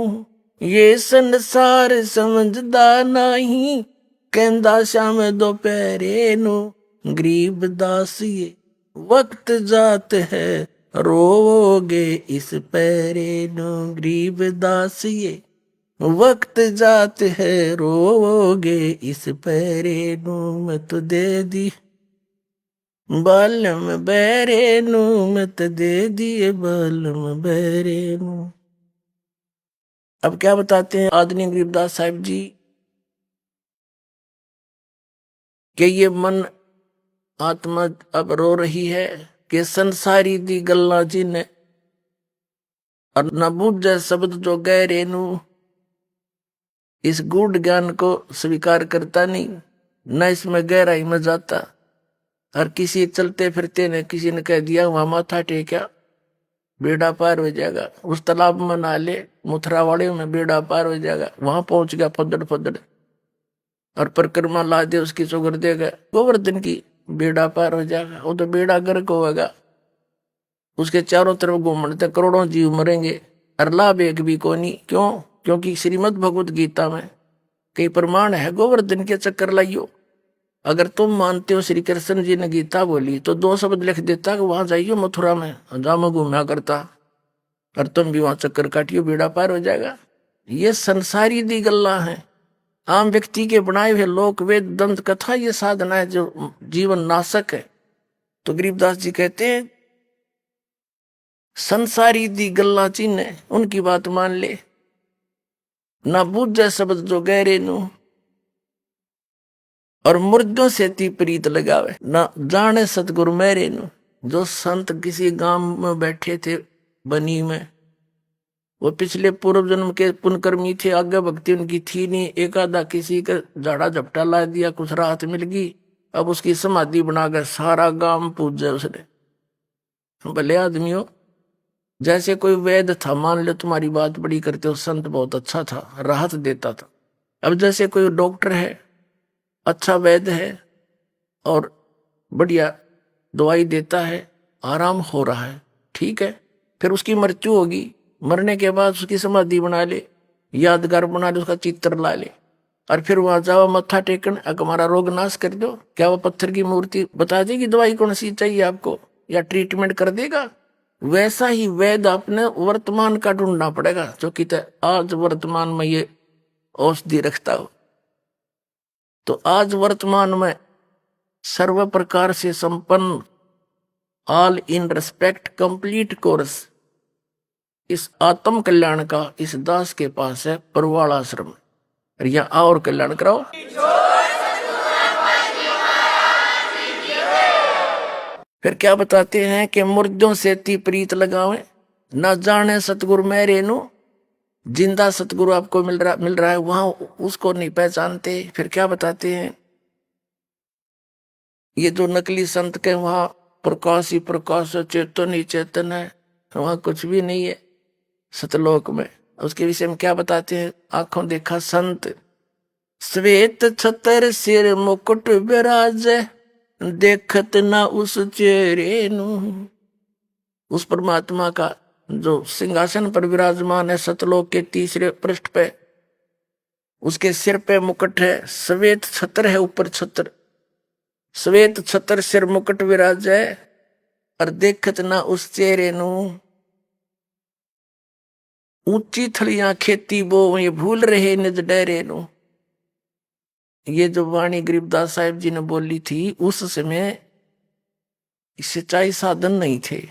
ये संसार समझदा नाही, कहंदा श्याम दोपहरे नू। गरीब दास ये वक्त जात है, रोवोगे इस पैरे नू। गरीब दास ये वक्त जात है, रोवोगे इस पैरे नू। मैं तो दे दी बालम बैरे नू, मैं तो दे दिए बालम बैरे नू। अब क्या बताते हैं आदरणीय गरीबदास साहिब जी कि ये मन आत्मा अब रो रही है कि संसारी दी गल्ला जिन्हें और न बूझे शब्द जो गहरे नू। इस गूढ़ ज्ञान को स्वीकार करता नहीं, न इसमें गहराई में जाता। हर किसी चलते फिरते ने किसी ने कह दिया वहां माथा टेका बेड़ा पार हो जाएगा, उस तालाब में नहा ले मुथरा वाले में बेड़ा पार हो जाएगा। वहां पहुंच गया फदड़ फदड़ और परिक्रमा ला दे उसकी चौगर देगा गोवर्धन की, बेड़ा पार हो जाएगा। वो तो बेड़ा गर्क होगा, उसके चारों तरफ घूमते करोड़ों जीव मरेंगे और लाभ एक भी को नहीं। क्यों? क्योंकि श्रीमद् भगवत गीता में कई प्रमाण है गोवर्धन के चक्कर लाइयो। अगर तुम मानते हो श्री कृष्ण जी ने गीता बोली तो 2 शब्द लिख देता कि वहां जाइयो मथुरा में, जाम घूमना करता और तुम भी वहां चक्कर काटियो, बेड़ा पार हो जाएगा। ये संसारी दी गल्ला है, आम व्यक्ति के बनाए हुए लोक वेद दंत कथा ये साधना है जो जीवन नाशक है। तो गरीबदास जी कहते हैं संसारी दी गल्ला चिन्ह उनकी बात मान ले, ना बूझे शब्द जो गहरे नू। और मुर्दों से ती प्रीत लगावे, ना जाने सतगुरु मेरे नू। जो संत किसी गांव में बैठे थे बनी में, वो पिछले पूर्व जन्म के पुण्यकर्मी थे, आगे भक्ति उनकी थी नहीं। एक आधा किसी का झाड़ा झपटा ला दिया, कुछ राहत मिल गई, अब उसकी समाधि बनाकर सारा गांव पूजे उसने। भले आदमी हो, जैसे कोई वैद्य था, मान लो तुम्हारी बात बड़ी करते हो, संत बहुत अच्छा था, राहत देता था। अब जैसे कोई डॉक्टर है, अच्छा वैद्य है और बढ़िया दवाई देता है, आराम हो रहा है, ठीक है, फिर उसकी मृत्यु होगी, मरने के बाद उसकी समाधि बना ले, यादगार बना ले, उसका चित्र ला ले और फिर वहां जाओ मत्था टेकन, हमारा रोग नाश कर दो। क्या वो पत्थर की मूर्ति बता देगी दवाई कौन सी चाहिए आपको या ट्रीटमेंट कर देगा? वैसा ही वैद्य अपने वर्तमान का ढूंढना पड़ेगा, जो कि आज वर्तमान में ये औषधि रखता हो। तो आज वर्तमान में सर्व प्रकार से संपन्न all in respect complete course इस आत्म कल्याण का इस दास के पास है परवाल आश्रम। यहाँ और कल्याण कराओ। फिर क्या बताते हैं कि मुर्दों से ती प्रीत लगावे, न जाने सतगुरु मेरे नू। जिंदा सतगुरु आपको मिल रहा है, वहां उसको नहीं पहचानते। फिर क्या बताते हैं, ये जो नकली संत के वहां प्रकाश ही प्रकाश है, चेतन ही चेतन है, वहां कुछ भी नहीं है सतलोक में। उसके विषय में क्या बताते हैं, आंखों देखा संत श्वेत छतर सिर मुकुट विराज, देखत ना उस चेहरे नू। उस परमात्मा का जो सिंहासन पर विराजमान है सतलोक के तीसरे पृष्ठ पे, उसके सिर पे मुकुट है, श्वेत छतर है, ऊपर छतर, श्वेत छतर सिर मुकुट विराज है और देखत ना उस चेहरे नू। ऊंची थलियां खेती बो ये भूल रहे निज डेरे नु। ये जो वाणी गरीबदास साहिब जी ने बोली थी, उस समय सिंचाई साधन नहीं थे।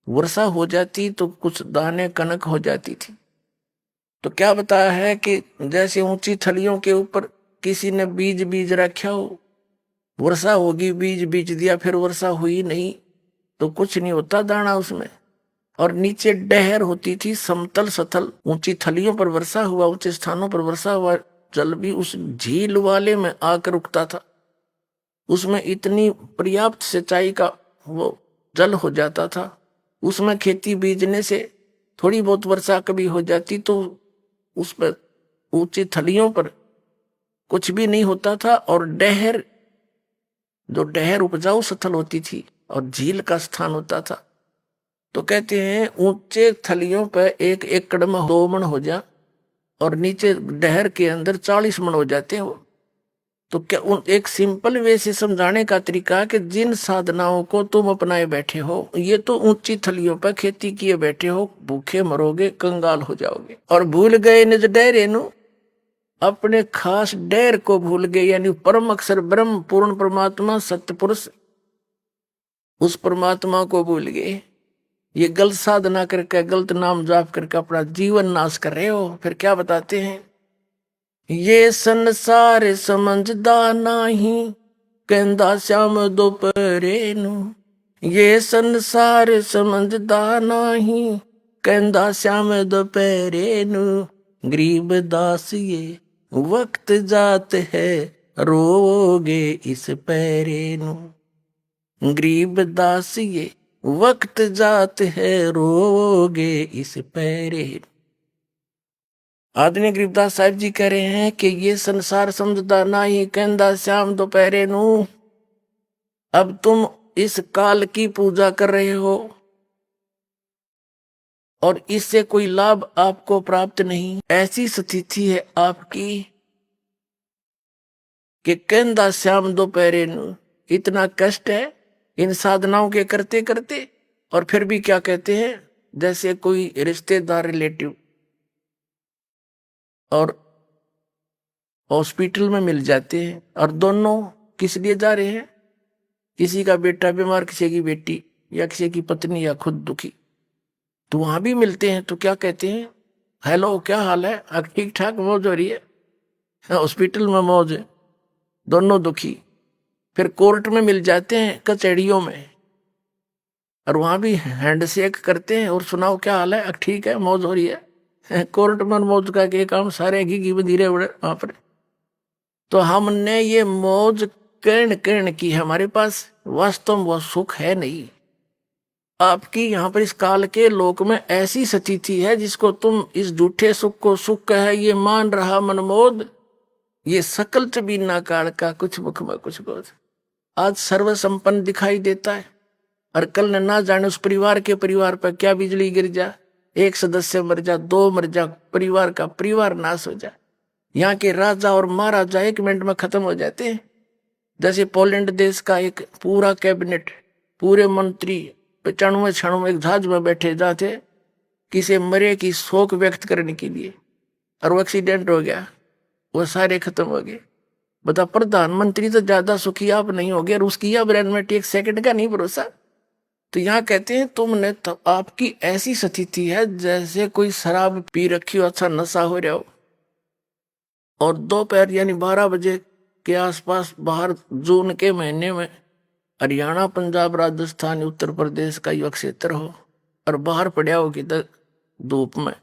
वर्षा हो जाती तो कुछ दाने कनक हो जाती थी। तो क्या बताया है कि जैसे ऊंची थलियों के ऊपर किसी ने बीज बीज रखा हो, वर्षा होगी, बीज बीज दिया, फिर वर्षा हुई नहीं तो कुछ नहीं होता दाना उसमें। और नीचे डहर होती थी, समतल सथल, ऊंची थलियों पर वर्षा हुआ, ऊंचे स्थानों पर वर्षा हुआ, जल भी उस झील वाले में आकर रुकता था। उसमें इतनी पर्याप्त सिंचाई का वो जल हो जाता था। उसमें खेती बीजने से थोड़ी बहुत वर्षा कभी हो जाती तो उस पर ऊंची थलियों पर कुछ भी नहीं होता था। और डहर, जो डहर उपजाऊ स्थल होती थी और झील का स्थान होता था, तो कहते हैं ऊंचे थलियों पर 1 एकड़ में 2 मन हो जा और नीचे डहर के अंदर 40 मन हो जाते हो। तो क्या एक सिंपल वे से समझाने का तरीका है कि जिन साधनाओं को तुम अपनाए बैठे हो, ये तो ऊंची थलियों पर खेती किए बैठे हो, भूखे मरोगे, कंगाल हो जाओगे। और भूल गए निज डेरे नु, अपने खास डेर को भूल गए, यानी परम अक्षर ब्रह्म पूर्ण परमात्मा सत्य पुरुष, उस परमात्मा को भूल गए। ये गलत साधना करके, गलत नाम जाप करके अपना जीवन नाश कर रहे हो। फिर क्या बताते हैं, ये संसार समझदा नहीं, कहंदा श्याम दोपहरे नु। ये संसार समझदा नहीं, कहंदा श्याम दोपहरे नु। गरीब दास ये वक्त जात है, रोगे इस पैरे नु। गरीब दास ये वक्त जात है, रोगे इस पैरे। आदरणीय गरीबदास साहिब जी कह रहे हैं कि ये संसार समझदा नहीं, कहंदा श्याम दोपहरे नु। अब तुम इस काल की पूजा कर रहे हो और इससे कोई लाभ आपको प्राप्त नहीं। ऐसी स्थिति है आपकी कि कहंदा श्याम दोपहरे नु। इतना कष्ट है इन साधनाओं के करते करते, और फिर भी क्या कहते हैं, जैसे कोई रिश्तेदार रिलेटिव और हॉस्पिटल में मिल जाते हैं और दोनों किस लिए जा रहे हैं, किसी का बेटा बीमार, किसी की बेटी, या किसी की पत्नी, या खुद दुखी, तो वहां भी मिलते हैं। तो क्या कहते हैं, हेलो क्या हाल है, ठीक ठाक, मौज हो रही है। हॉस्पिटल में मौज है, दोनों दुखी। फिर कोर्ट में मिल जाते हैं, कचहरियों में, और वहां भी हैंडशेक करते हैं और सुनाओ क्या हाल है, ठीक है, मौज हो रही है। कोर्ट में मौज का के काम सारे घी बधीरे उड़े वहां पर। तो हमने ये मौज कर्ण कर्ण की, हमारे पास वास्तव में वो सुख है नहीं। आपकी यहाँ पर इस काल के लोक में ऐसी स्थिति है जिसको तुम इस झूठे सुख को सुख है ये मान रहा मनमोद। ये सकल चबीना काल का कुछ मुख में कुछ बोध। आज सर्व संपन्न दिखाई देता है और कल न जाने उस परिवार के परिवार पर क्या बिजली गिर जा, एक सदस्य मर जा, 2 मर जा, परिवार का परिवार नाश हो जाए। यहाँ के राजा और महाराजा 1 मिनट में खत्म हो जाते हैं। जैसे पोलैंड देश का एक पूरा कैबिनेट, पूरे मंत्री 95 क्षणों में एक जहाज में बैठे जाते किसी मरे की शोक व्यक्त करने के लिए, और वो एक्सीडेंट हो गया, वो सारे खत्म हो गए। बता, प्रधानमंत्री तो ज्यादा सुखी आप नहीं हो गए और उसकी अब रेनमेट 1 सेकंड का नहीं भरोसा। तो यहाँ कहते हैं तुमने तो, आपकी ऐसी स्थिति है जैसे कोई शराब पी रखी हो, अच्छा नशा हो रहा हो, और दोपहर यानी 12 बजे के आसपास बाहर जून के महीने में हरियाणा, पंजाब, राजस्थान, उत्तर प्रदेश का युवा क्षेत्र हो और बाहर पड़ा हो किधर धूप में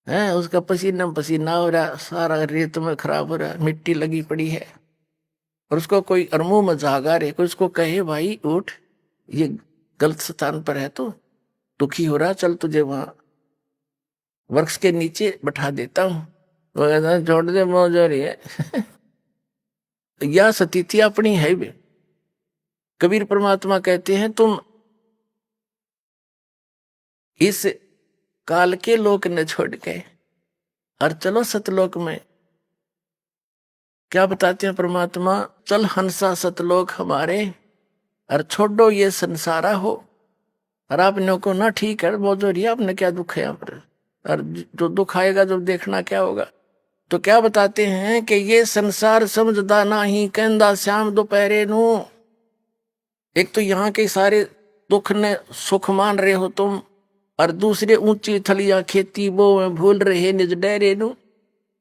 है, उसका पसीना पसीना हो रहा, सारा रेत में खराब हो रहा, मिट्टी लगी पड़ी है, और उसको कोई अरमू में जागा रहे, कोई उसको कहे भाई उठ, ये गलत स्थान पर है, तो दुखी हो रहा, चल तुझे वहां वृक्ष के नीचे बैठा देता हूं, वो कहता छोड़ दे, मौज हो रही है। यह स्थिति अपनी है भी। कबीर परमात्मा कहते हैं तुम इस काल के लोक ने छोड़ के और चलो सतलोक में। क्या बताते हैं परमात्मा, चल हंसा सतलोक हमारे और छोड़ो ये संसारा हो। और आपने को ना ठीक है, मौज हो रही है, आपने क्या दुख है यहाँ पर, और जो दुख आएगा जब देखना क्या होगा। तो क्या बताते हैं कि ये संसार समझदा नाही कहंदा श्याम दोपहरे नू। एक तो यहाँ के सारे दुख ने सुख मान रहे हो तुम, और दूसरे ऊंची थलियां खेती वो में भूल रहे निज डेरे नू।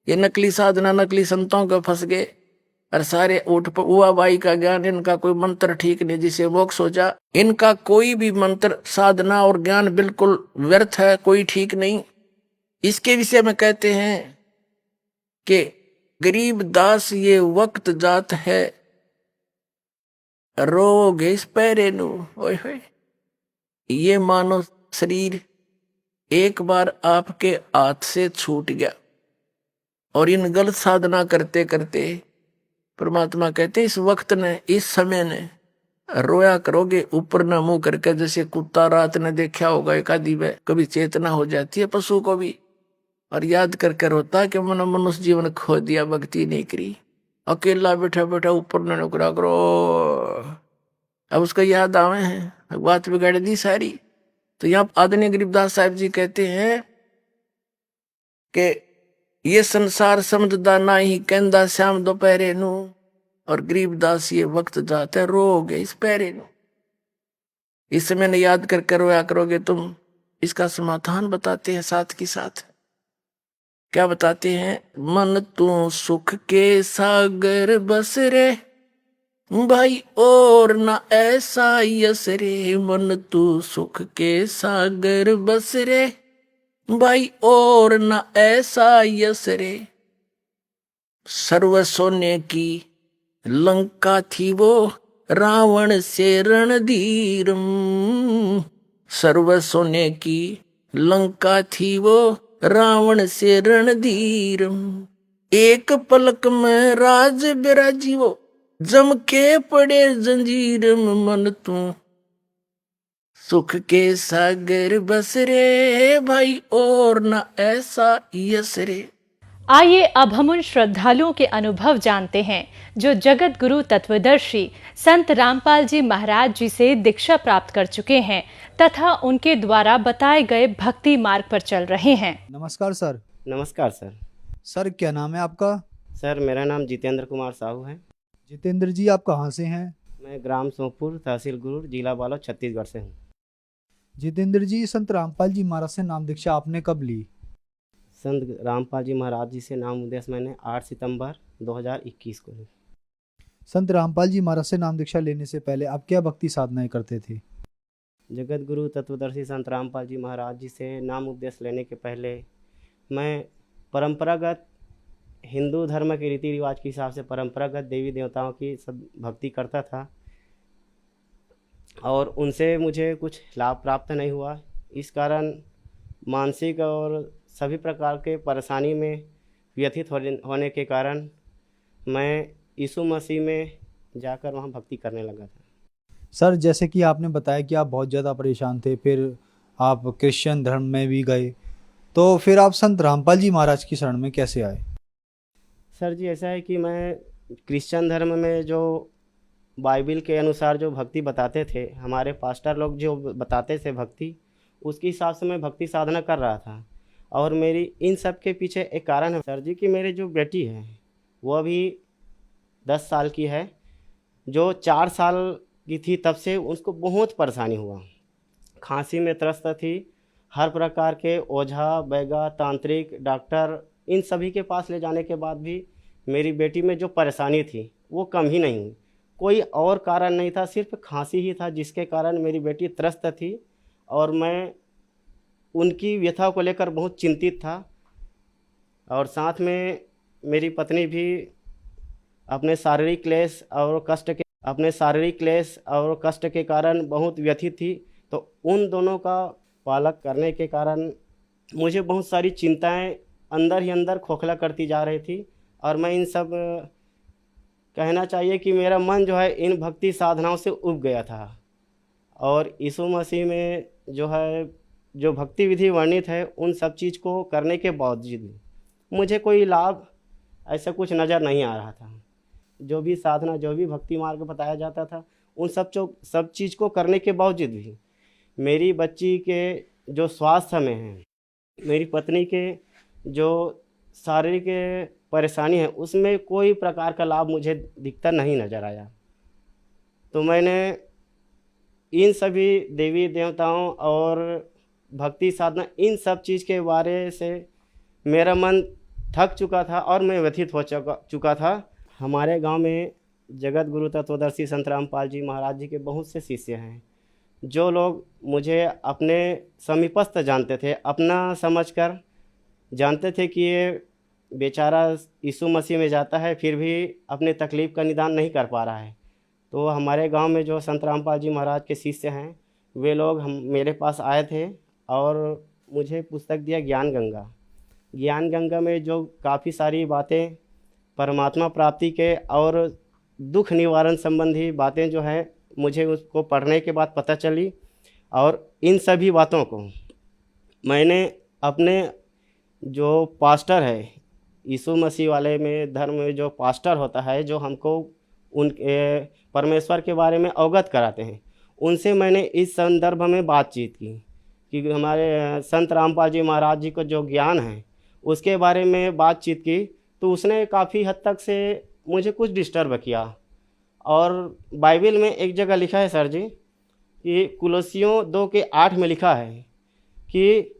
ये नकली साधना नकली संतों के फंस गए, और सारे ऊट उआ बाई का ज्ञान, इनका कोई मंत्र ठीक नहीं जिसे मोक्ष हो जा। इनका कोई भी मंत्र साधना और ज्ञान बिल्कुल व्यर्थ है, कोई ठीक नहीं। इसके विषय में कहते हैं कि गरीब दास ये वक्त जात है, रोग इस पैरे नु। ओए होए, ये मानो शरीर एक बार आपके हाथ से छूट गया, और इन गलत साधना करते करते परमात्मा कहते इस वक्त ने, इस समय ने रोया करोगे ऊपर ना मुंह करके। जैसे कुत्ता रात ने देखा होगा एक आदि में कभी चेतना हो जाती है पशु को भी, और याद करके रोता कि मैंने मनुष्य जीवन खो दिया, भक्ति नहीं करी, अकेला बैठा बैठा ऊपर न नुकरा करो। अब उसका याद आवे हैं, बात बिगाड़ दी सारी। तो यहाँ आदरणीय गरीबदास साहब जी कहते हैं कि ये संसार समझदा नाही कहंदा श्याम दोपहरे नू, और गरीबदास ये वक्त जाते रोगे इस पैरे नू। इस समय ने याद करके रोया करोगे तुम। इसका समाधान बताते हैं साथ के साथ। क्या बताते हैं? मन तू सुख के सागर बस रे भाई और ना ऐसा यस रे। मन तू सुख के सागर बस रे भाई और न ऐसा यस रे। सर्व सोने की लंका थी वो रावण से रणधीरम। सर्व सोने की लंका थी वो रावण से रणधीरम। एक पलक में राज बिराजी वो जम के पड़े जंजीरम। मन तू सुख के सागर बस रे भाई और न ऐसा यस रे। आइए अब हम उन श्रद्धालुओं के अनुभव जानते हैं जो जगत गुरु तत्वदर्शी संत रामपाल जी महाराज जी से दीक्षा प्राप्त कर चुके हैं तथा उनके द्वारा बताए गए भक्ति मार्ग पर चल रहे हैं। नमस्कार सर। नमस्कार सर। सर क्या नाम है आपका? सर मेरा नाम जितेंद्र कुमार साहू है। जितेंद्र जी आप कहाँ से हैं? मैं ग्राम सोमपुर, तहसील गुरूर, जिला बालोद, छत्तीसगढ़ से हूँ। जितेंद्र जी, संत रामपाल जी महाराज से नाम दीक्षा आपने कब ली? संत रामपाल जी महाराज जी से नाम उद्देश्य मैंने 8 सितंबर 2021 को ली। संत रामपाल जी महाराज से नाम दीक्षा लेने से पहले आप क्या भक्ति साधनाएं करते थे? जगत गुरु तत्वदर्शी संत रामपाल जी महाराज जी से नाम उपदेश लेने के पहले मैं परंपरागत हिंदू धर्म के रीति रिवाज के हिसाब से परंपरागत देवी देवताओं की सब भक्ति करता था, और उनसे मुझे कुछ लाभ प्राप्त नहीं हुआ। इस कारण मानसिक और सभी प्रकार के परेशानी में व्यथित होने के कारण मैं यीशु मसीह में जाकर वहाँ भक्ति करने लगा था। सर जैसे कि आपने बताया कि आप बहुत ज़्यादा परेशान थे, फिर आप क्रिश्चियन धर्म में भी गए, तो फिर आप संत रामपाल जी महाराज की शरण में कैसे आए? सर जी ऐसा है कि मैं क्रिश्चियन धर्म में जो बाइबिल के अनुसार जो भक्ति बताते थे, हमारे पास्टर लोग जो बताते थे भक्ति, उसके हिसाब से मैं भक्ति साधना कर रहा था। और मेरी इन सब के पीछे एक कारण है सर जी कि मेरी जो बेटी है वो अभी 10 साल की है। जो 4 साल की थी तब से उसको बहुत परेशानी हुआ, खांसी में त्रस्त थी। हर प्रकार के ओझा बैगा तांत्रिक डॉक्टर इन सभी के पास ले जाने के बाद भी मेरी बेटी में जो परेशानी थी वो कम ही नहीं हुई। कोई और कारण नहीं था, सिर्फ खांसी ही था जिसके कारण मेरी बेटी त्रस्त थी, और मैं उनकी व्यथा को लेकर बहुत चिंतित था। और साथ में मेरी पत्नी भी अपने शारीरिक क्लेश और कष्ट के कारण बहुत व्यथित थी। तो उन दोनों का पालक करने के कारण मुझे बहुत सारी चिंताएं अंदर ही अंदर खोखला करती जा रही थी। और मैं इन सब कहना चाहिए कि मेरा मन जो है इन भक्ति साधनाओं से उब गया था। और यीशु मसीह में जो है जो भक्ति विधि वर्णित है उन सब चीज़ को करने के बावजूद भी मुझे कोई लाभ ऐसा कुछ नज़र नहीं आ रहा था। जो भी साधना, जो भी भक्ति मार्ग बताया जाता था, उन सब चीज़ को करने के बावजूद भी मेरी बच्ची के जो स्वास्थ्य में है मेरी पत्नी के जो शारीरिक परेशानी है उसमें कोई प्रकार का लाभ मुझे दिखता नहीं नज़र आया। तो मैंने इन सभी देवी देवताओं और भक्ति साधना इन सब चीज़ के बारे से मेरा मन थक चुका था और मैं व्यथित हो चुका था। हमारे गांव में जगत गुरु तत्वदर्शी संत रामपाल जी महाराज जी के बहुत से शिष्य हैं, जो लोग मुझे अपने समीपस्थ जानते थे, अपना समझकर जानते थे कि ये बेचारा यीशु मसीह में जाता है फिर भी अपने तकलीफ़ का निदान नहीं कर पा रहा है। तो हमारे गांव में जो संत रामपाल जी महाराज के शिष्य हैं वे लोग मेरे पास आए थे और मुझे पुस्तक दिया ज्ञान गंगा। ज्ञान गंगा में जो काफ़ी सारी बातें परमात्मा प्राप्ति के और दुख निवारण संबंधी बातें जो हैं मुझे उसको पढ़ने के बाद पता चली, और इन सभी बातों को मैंने अपने जो पास्टर है यीशु मसीह वाले में धर्म में जो पास्टर होता है, जो हमको उन परमेश्वर के बारे में अवगत कराते हैं, उनसे मैंने इस संदर्भ में बातचीत की कि हमारे संत रामपाल जी महाराज जी को जो ज्ञान है उसके बारे में बातचीत की। तो उसने काफ़ी हद तक से मुझे कुछ डिस्टर्ब किया। और बाइबल में एक जगह लिखा है सर जी कि कुलोसियों 2:8 में लिखा है कि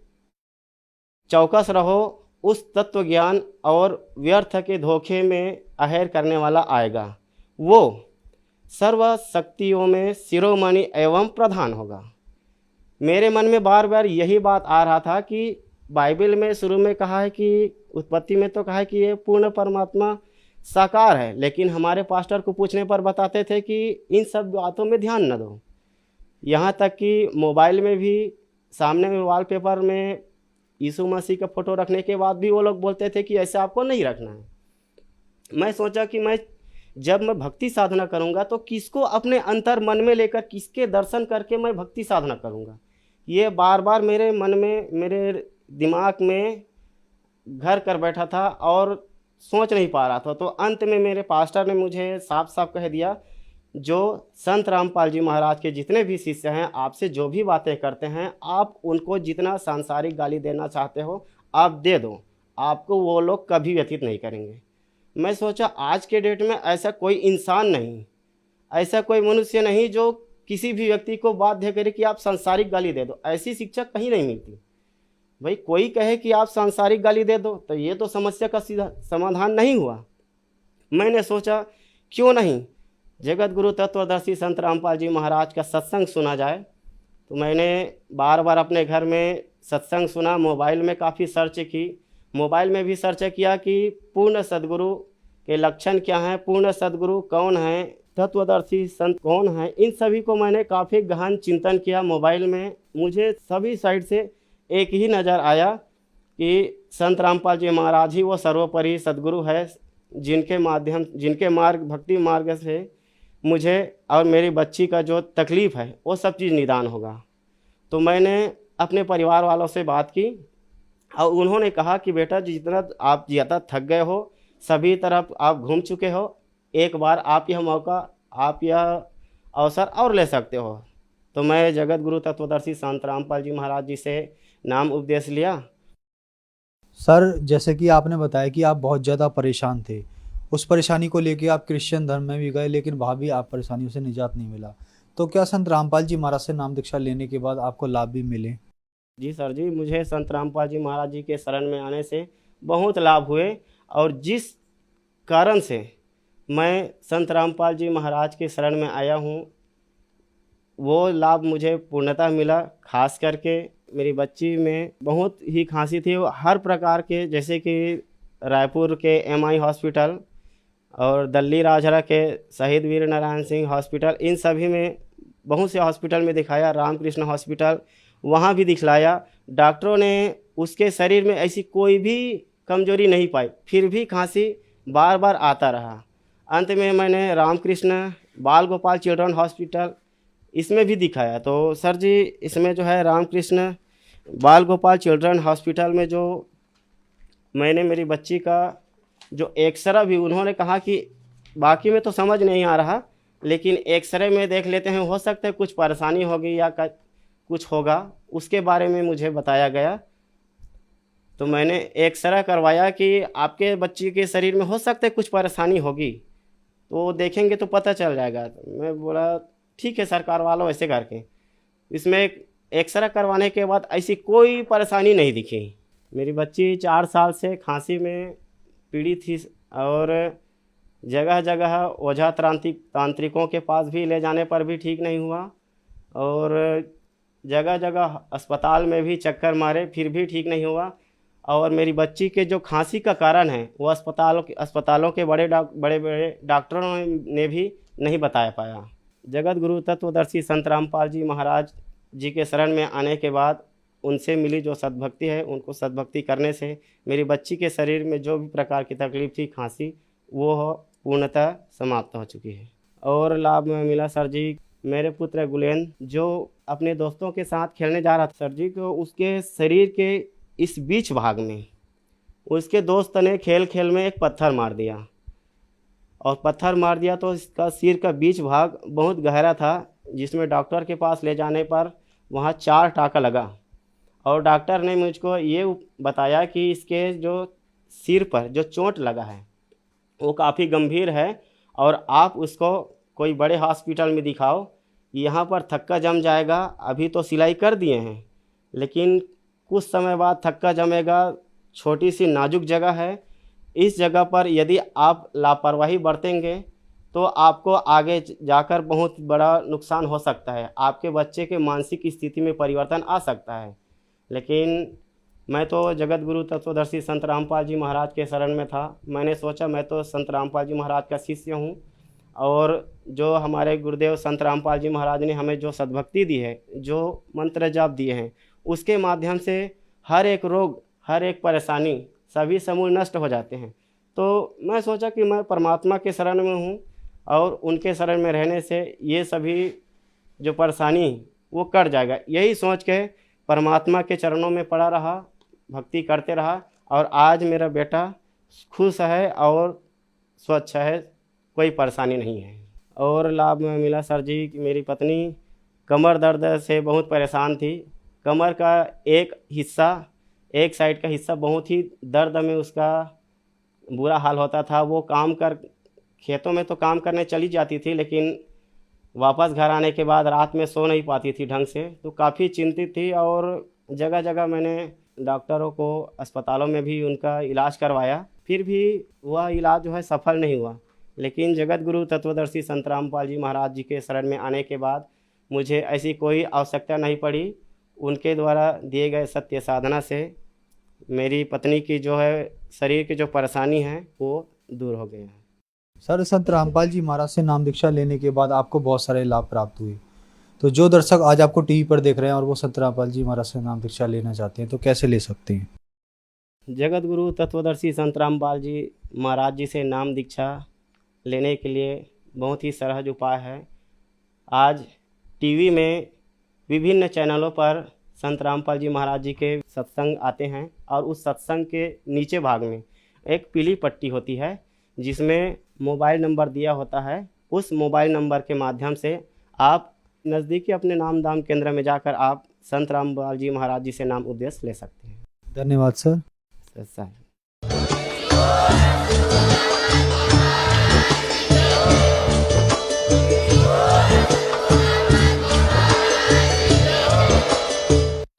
चौकस रहो, उस तत्व ज्ञान और व्यर्थ के धोखे में अहेर करने वाला आएगा, वो सर्व शक्तियों में शिरोमणि एवं प्रधान होगा। मेरे मन में बार बार यही बात आ रहा था कि बाइबल में शुरू में कहा है कि उत्पत्ति में तो कहा है कि ये पूर्ण परमात्मा साकार है, लेकिन हमारे पास्टर को पूछने पर बताते थे कि इन सब बातों में ध्यान न दो। यहाँ तक कि मोबाइल में भी सामने में वॉलपेपर में यीशु मसीह का फ़ोटो रखने के बाद भी वो लोग बोलते थे कि ऐसे आपको नहीं रखना है। मैं सोचा कि जब मैं भक्ति साधना करूँगा तो किसको अपने अंतर मन में लेकर किसके दर्शन करके मैं भक्ति साधना करूँगा। ये बार बार मेरे मन में, मेरे दिमाग में घर कर बैठा था और सोच नहीं पा रहा था। तो अंत में मेरे पास्टर ने मुझे साफ साफ कह दिया, जो संत रामपाल जी महाराज के जितने भी शिष्य हैं आपसे जो भी बातें करते हैं, आप उनको जितना सांसारिक गाली देना चाहते हो आप दे दो, आपको वो लोग कभी व्यतीत नहीं करेंगे। मैं सोचा आज के डेट में ऐसा कोई इंसान नहीं, ऐसा कोई मनुष्य नहीं जो किसी भी व्यक्ति को बाध्य करे कि आप सांसारिक गाली दे दो। ऐसी शिक्षा कहीं नहीं मिलती। भाई कोई कहे कि आप सांसारिक गाली दे दो तो ये तो समस्या का सीधा समाधान नहीं हुआ। मैंने सोचा क्यों नहीं जगत गुरु तत्वदर्शी संत रामपाल जी महाराज का सत्संग सुना जाए। तो मैंने बार बार अपने घर में सत्संग सुना, मोबाइल में काफ़ी सर्च की, मोबाइल में भी सर्च किया कि पूर्ण सद्गुरु के लक्षण क्या हैं, पूर्ण सद्गुरु कौन हैं, तत्वदर्शी संत कौन हैं। इन सभी को मैंने काफ़ी गहन चिंतन किया। मोबाइल में मुझे सभी साइड से एक ही नज़र आया कि संत रामपाल जी महाराज ही वो सर्वोपरि सद्गुरु है, जिनके मार्ग भक्ति मार्ग से मुझे और मेरी बच्ची का जो तकलीफ़ है वो सब चीज़ निदान होगा। तो मैंने अपने परिवार वालों से बात की और उन्होंने कहा कि बेटा जितना आप ज़्यादा थक गए हो, सभी तरफ आप घूम चुके हो, एक बार आप यह मौका, आप यह अवसर और ले सकते हो। तो मैं जगत गुरु तत्वदर्शी संत रामपाल जी महाराज जी से नाम उपदेश लिया। सर जैसे कि आपने बताया कि आप बहुत ज़्यादा परेशान थे, उस परेशानी को लेके आप क्रिश्चियन धर्म में भी गए, लेकिन वहाँ भी आप परेशानियों से निजात नहीं मिला। तो क्या संत रामपाल जी महाराज से नाम दीक्षा लेने के बाद आपको लाभ भी मिले? जी सर जी, मुझे संत रामपाल जी महाराज जी के शरण में आने से बहुत लाभ हुए, और जिस कारण से मैं संत रामपाल जी महाराज के शरण में आया हूँ वो लाभ मुझे पूर्णतः मिला। खास करके मेरी बच्ची में बहुत ही खांसी थी, वो हर प्रकार के, जैसे कि रायपुर के MI हॉस्पिटल और दिल्ली राजहरा के शहीद वीर नारायण सिंह हॉस्पिटल, इन सभी में बहुत से हॉस्पिटल में दिखाया, रामकृष्ण हॉस्पिटल वहाँ भी दिखलाया। डॉक्टरों ने उसके शरीर में ऐसी कोई भी कमजोरी नहीं पाई, फिर भी खांसी बार बार आता रहा। अंत में मैंने रामकृष्ण बाल गोपाल चिल्ड्रन हॉस्पिटल इसमें भी दिखाया। तो सर जी इसमें जो है रामकृष्ण बाल गोपाल चिल्ड्रन हॉस्पिटल में जो मैंने मेरी बच्ची का जो एक्सरे भी, उन्होंने कहा कि बाकी में तो समझ नहीं आ रहा, लेकिन एक्सरे में देख लेते हैं, हो सकता है कुछ परेशानी होगी या कुछ होगा, उसके बारे में मुझे बताया गया। तो मैंने एक्सरा करवाया कि आपके बच्चे के शरीर में हो सकता है कुछ परेशानी होगी, तो देखेंगे तो पता चल जाएगा। तो मैं बोला ठीक है सर, करवा लो ऐसे करके। इसमें एक्सरा करवाने के बाद ऐसी कोई परेशानी नहीं दिखी। मेरी बच्ची 4 साल से खांसी में पीड़ित थी और जगह जगह ओझा तांत्रिकों के पास भी ले जाने पर भी ठीक नहीं हुआ और जगह जगह अस्पताल में भी चक्कर मारे फिर भी ठीक नहीं हुआ। और मेरी बच्ची के जो खांसी का कारण है वो अस्पतालों के बड़े बड़े डॉक्टरों ने भी नहीं बता पाया। जगत गुरु तत्वदर्शी संत रामपाल जी महाराज जी के शरण में आने के बाद उनसे मिली जो सद्भक्ति है, उनको सद्भक्ति करने से मेरी बच्ची के शरीर में जो भी प्रकार की तकलीफ थी, खांसी, वो पूर्णतः समाप्त हो चुकी है। और लाभ में मिला सर जी, मेरे पुत्र गुलेन जो अपने दोस्तों के साथ खेलने जा रहा था सर जी, तो उसके शरीर के इस बीच भाग में उसके दोस्त ने खेल खेल में एक पत्थर मार दिया और पत्थर मार दिया तो इसका सिर का बीच भाग बहुत गहरा था, जिसमें डॉक्टर के पास ले जाने पर वहाँ 4 टाँका लगा। और डॉक्टर ने मुझको ये बताया कि इसके जो सिर पर जो चोट लगा है वो काफ़ी गंभीर है और आप उसको कोई बड़े हॉस्पिटल में दिखाओ, यहाँ पर थक्का जम जाएगा। अभी तो सिलाई कर दिए हैं लेकिन कुछ समय बाद थक्का जमेगा। छोटी सी नाजुक जगह है, इस जगह पर यदि आप लापरवाही बरतेंगे तो आपको आगे जाकर बहुत बड़ा नुकसान हो सकता है, आपके बच्चे के मानसिक स्थिति में परिवर्तन आ सकता है। लेकिन मैं तो जगत गुरु तत्वदर्शी संत रामपाल जी महाराज के शरण में था। मैंने सोचा मैं तो संत रामपाल जी महाराज का शिष्य हूँ और जो हमारे गुरुदेव संत रामपाल जी महाराज ने हमें जो सद्भक्ति दी है, जो मंत्र जाप दिए हैं, उसके माध्यम से हर एक रोग, हर एक परेशानी, सभी समूल नष्ट हो जाते हैं। तो मैं सोचा कि मैं परमात्मा के शरण में हूँ और उनके शरण में रहने से ये सभी जो परेशानी वो कट जाएगा। यही सोच के परमात्मा के चरणों में पड़ा रहा, भक्ति करते रहा और आज मेरा बेटा खुश है और स्वच्छ है, कोई परेशानी नहीं है। और लाभ में मिला सर जी कि मेरी पत्नी कमर दर्द से बहुत परेशान थी। कमर का एक साइड का हिस्सा बहुत ही दर्द में उसका बुरा हाल होता था। वो खेतों में तो काम करने चली जाती थी लेकिन वापस घर आने के बाद रात में सो नहीं पाती थी ढंग से, तो काफ़ी चिंतित थी और जगह जगह मैंने डॉक्टरों को, अस्पतालों में भी उनका इलाज करवाया, फिर भी वह इलाज जो है सफल नहीं हुआ। लेकिन जगत गुरु तत्वदर्शी संत रामपाल जी महाराज जी के शरण में आने के बाद मुझे ऐसी कोई आवश्यकता नहीं पड़ी। उनके द्वारा दिए गए सत्य साधना से मेरी पत्नी की जो है शरीर की जो परेशानी है वो दूर हो गया है। सर, संत रामपाल जी महाराज से नाम दीक्षा लेने के बाद आपको बहुत सारे लाभ प्राप्त हुए, तो जो दर्शक आज आपको टीवी पर देख रहे हैं और वो संत रामपाल जी महाराज से नाम दीक्षा लेना चाहते हैं तो कैसे ले सकते हैं? जगत गुरु तत्वदर्शी संत रामपाल जी महाराज जी से नाम दीक्षा लेने के लिए बहुत ही सहज उपाय है। आज टीवी में विभिन्न चैनलों पर संत रामपाल जी महाराज जी के सत्संग आते हैं और उस सत्संग के नीचे भाग में एक पीली पट्टी होती है जिसमें मोबाइल नंबर दिया होता है। उस मोबाइल नंबर के माध्यम से आप नज़दीकी अपने नाम दाम केंद्र में जाकर आप संत रामपाल जी महाराज जी से नाम उपदेश ले सकते हैं। धन्यवाद सर। सर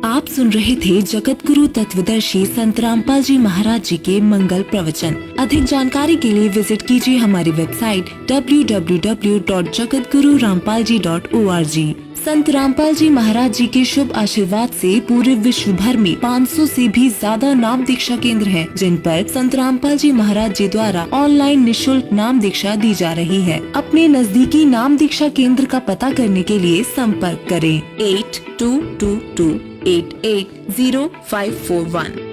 आप सुन रहे थे जगत गुरु तत्वदर्शी संत रामपाल जी महाराज जी के मंगल प्रवचन। अधिक जानकारी के लिए विजिट कीजिए हमारी वेबसाइट www.jagatgururampalji.org। संत रामपाल जी महाराज जी के शुभ आशीर्वाद से पूरे विश्व भर में 500 से भी ज्यादा नाम दीक्षा केंद्र हैं, जिन पर संत रामपाल जी महाराज जी द्वारा ऑनलाइन निशुल्क नाम दीक्षा दी जा रही है। अपने नजदीकी नाम दीक्षा केंद्र का पता करने के लिए संपर्क करें 8222880541।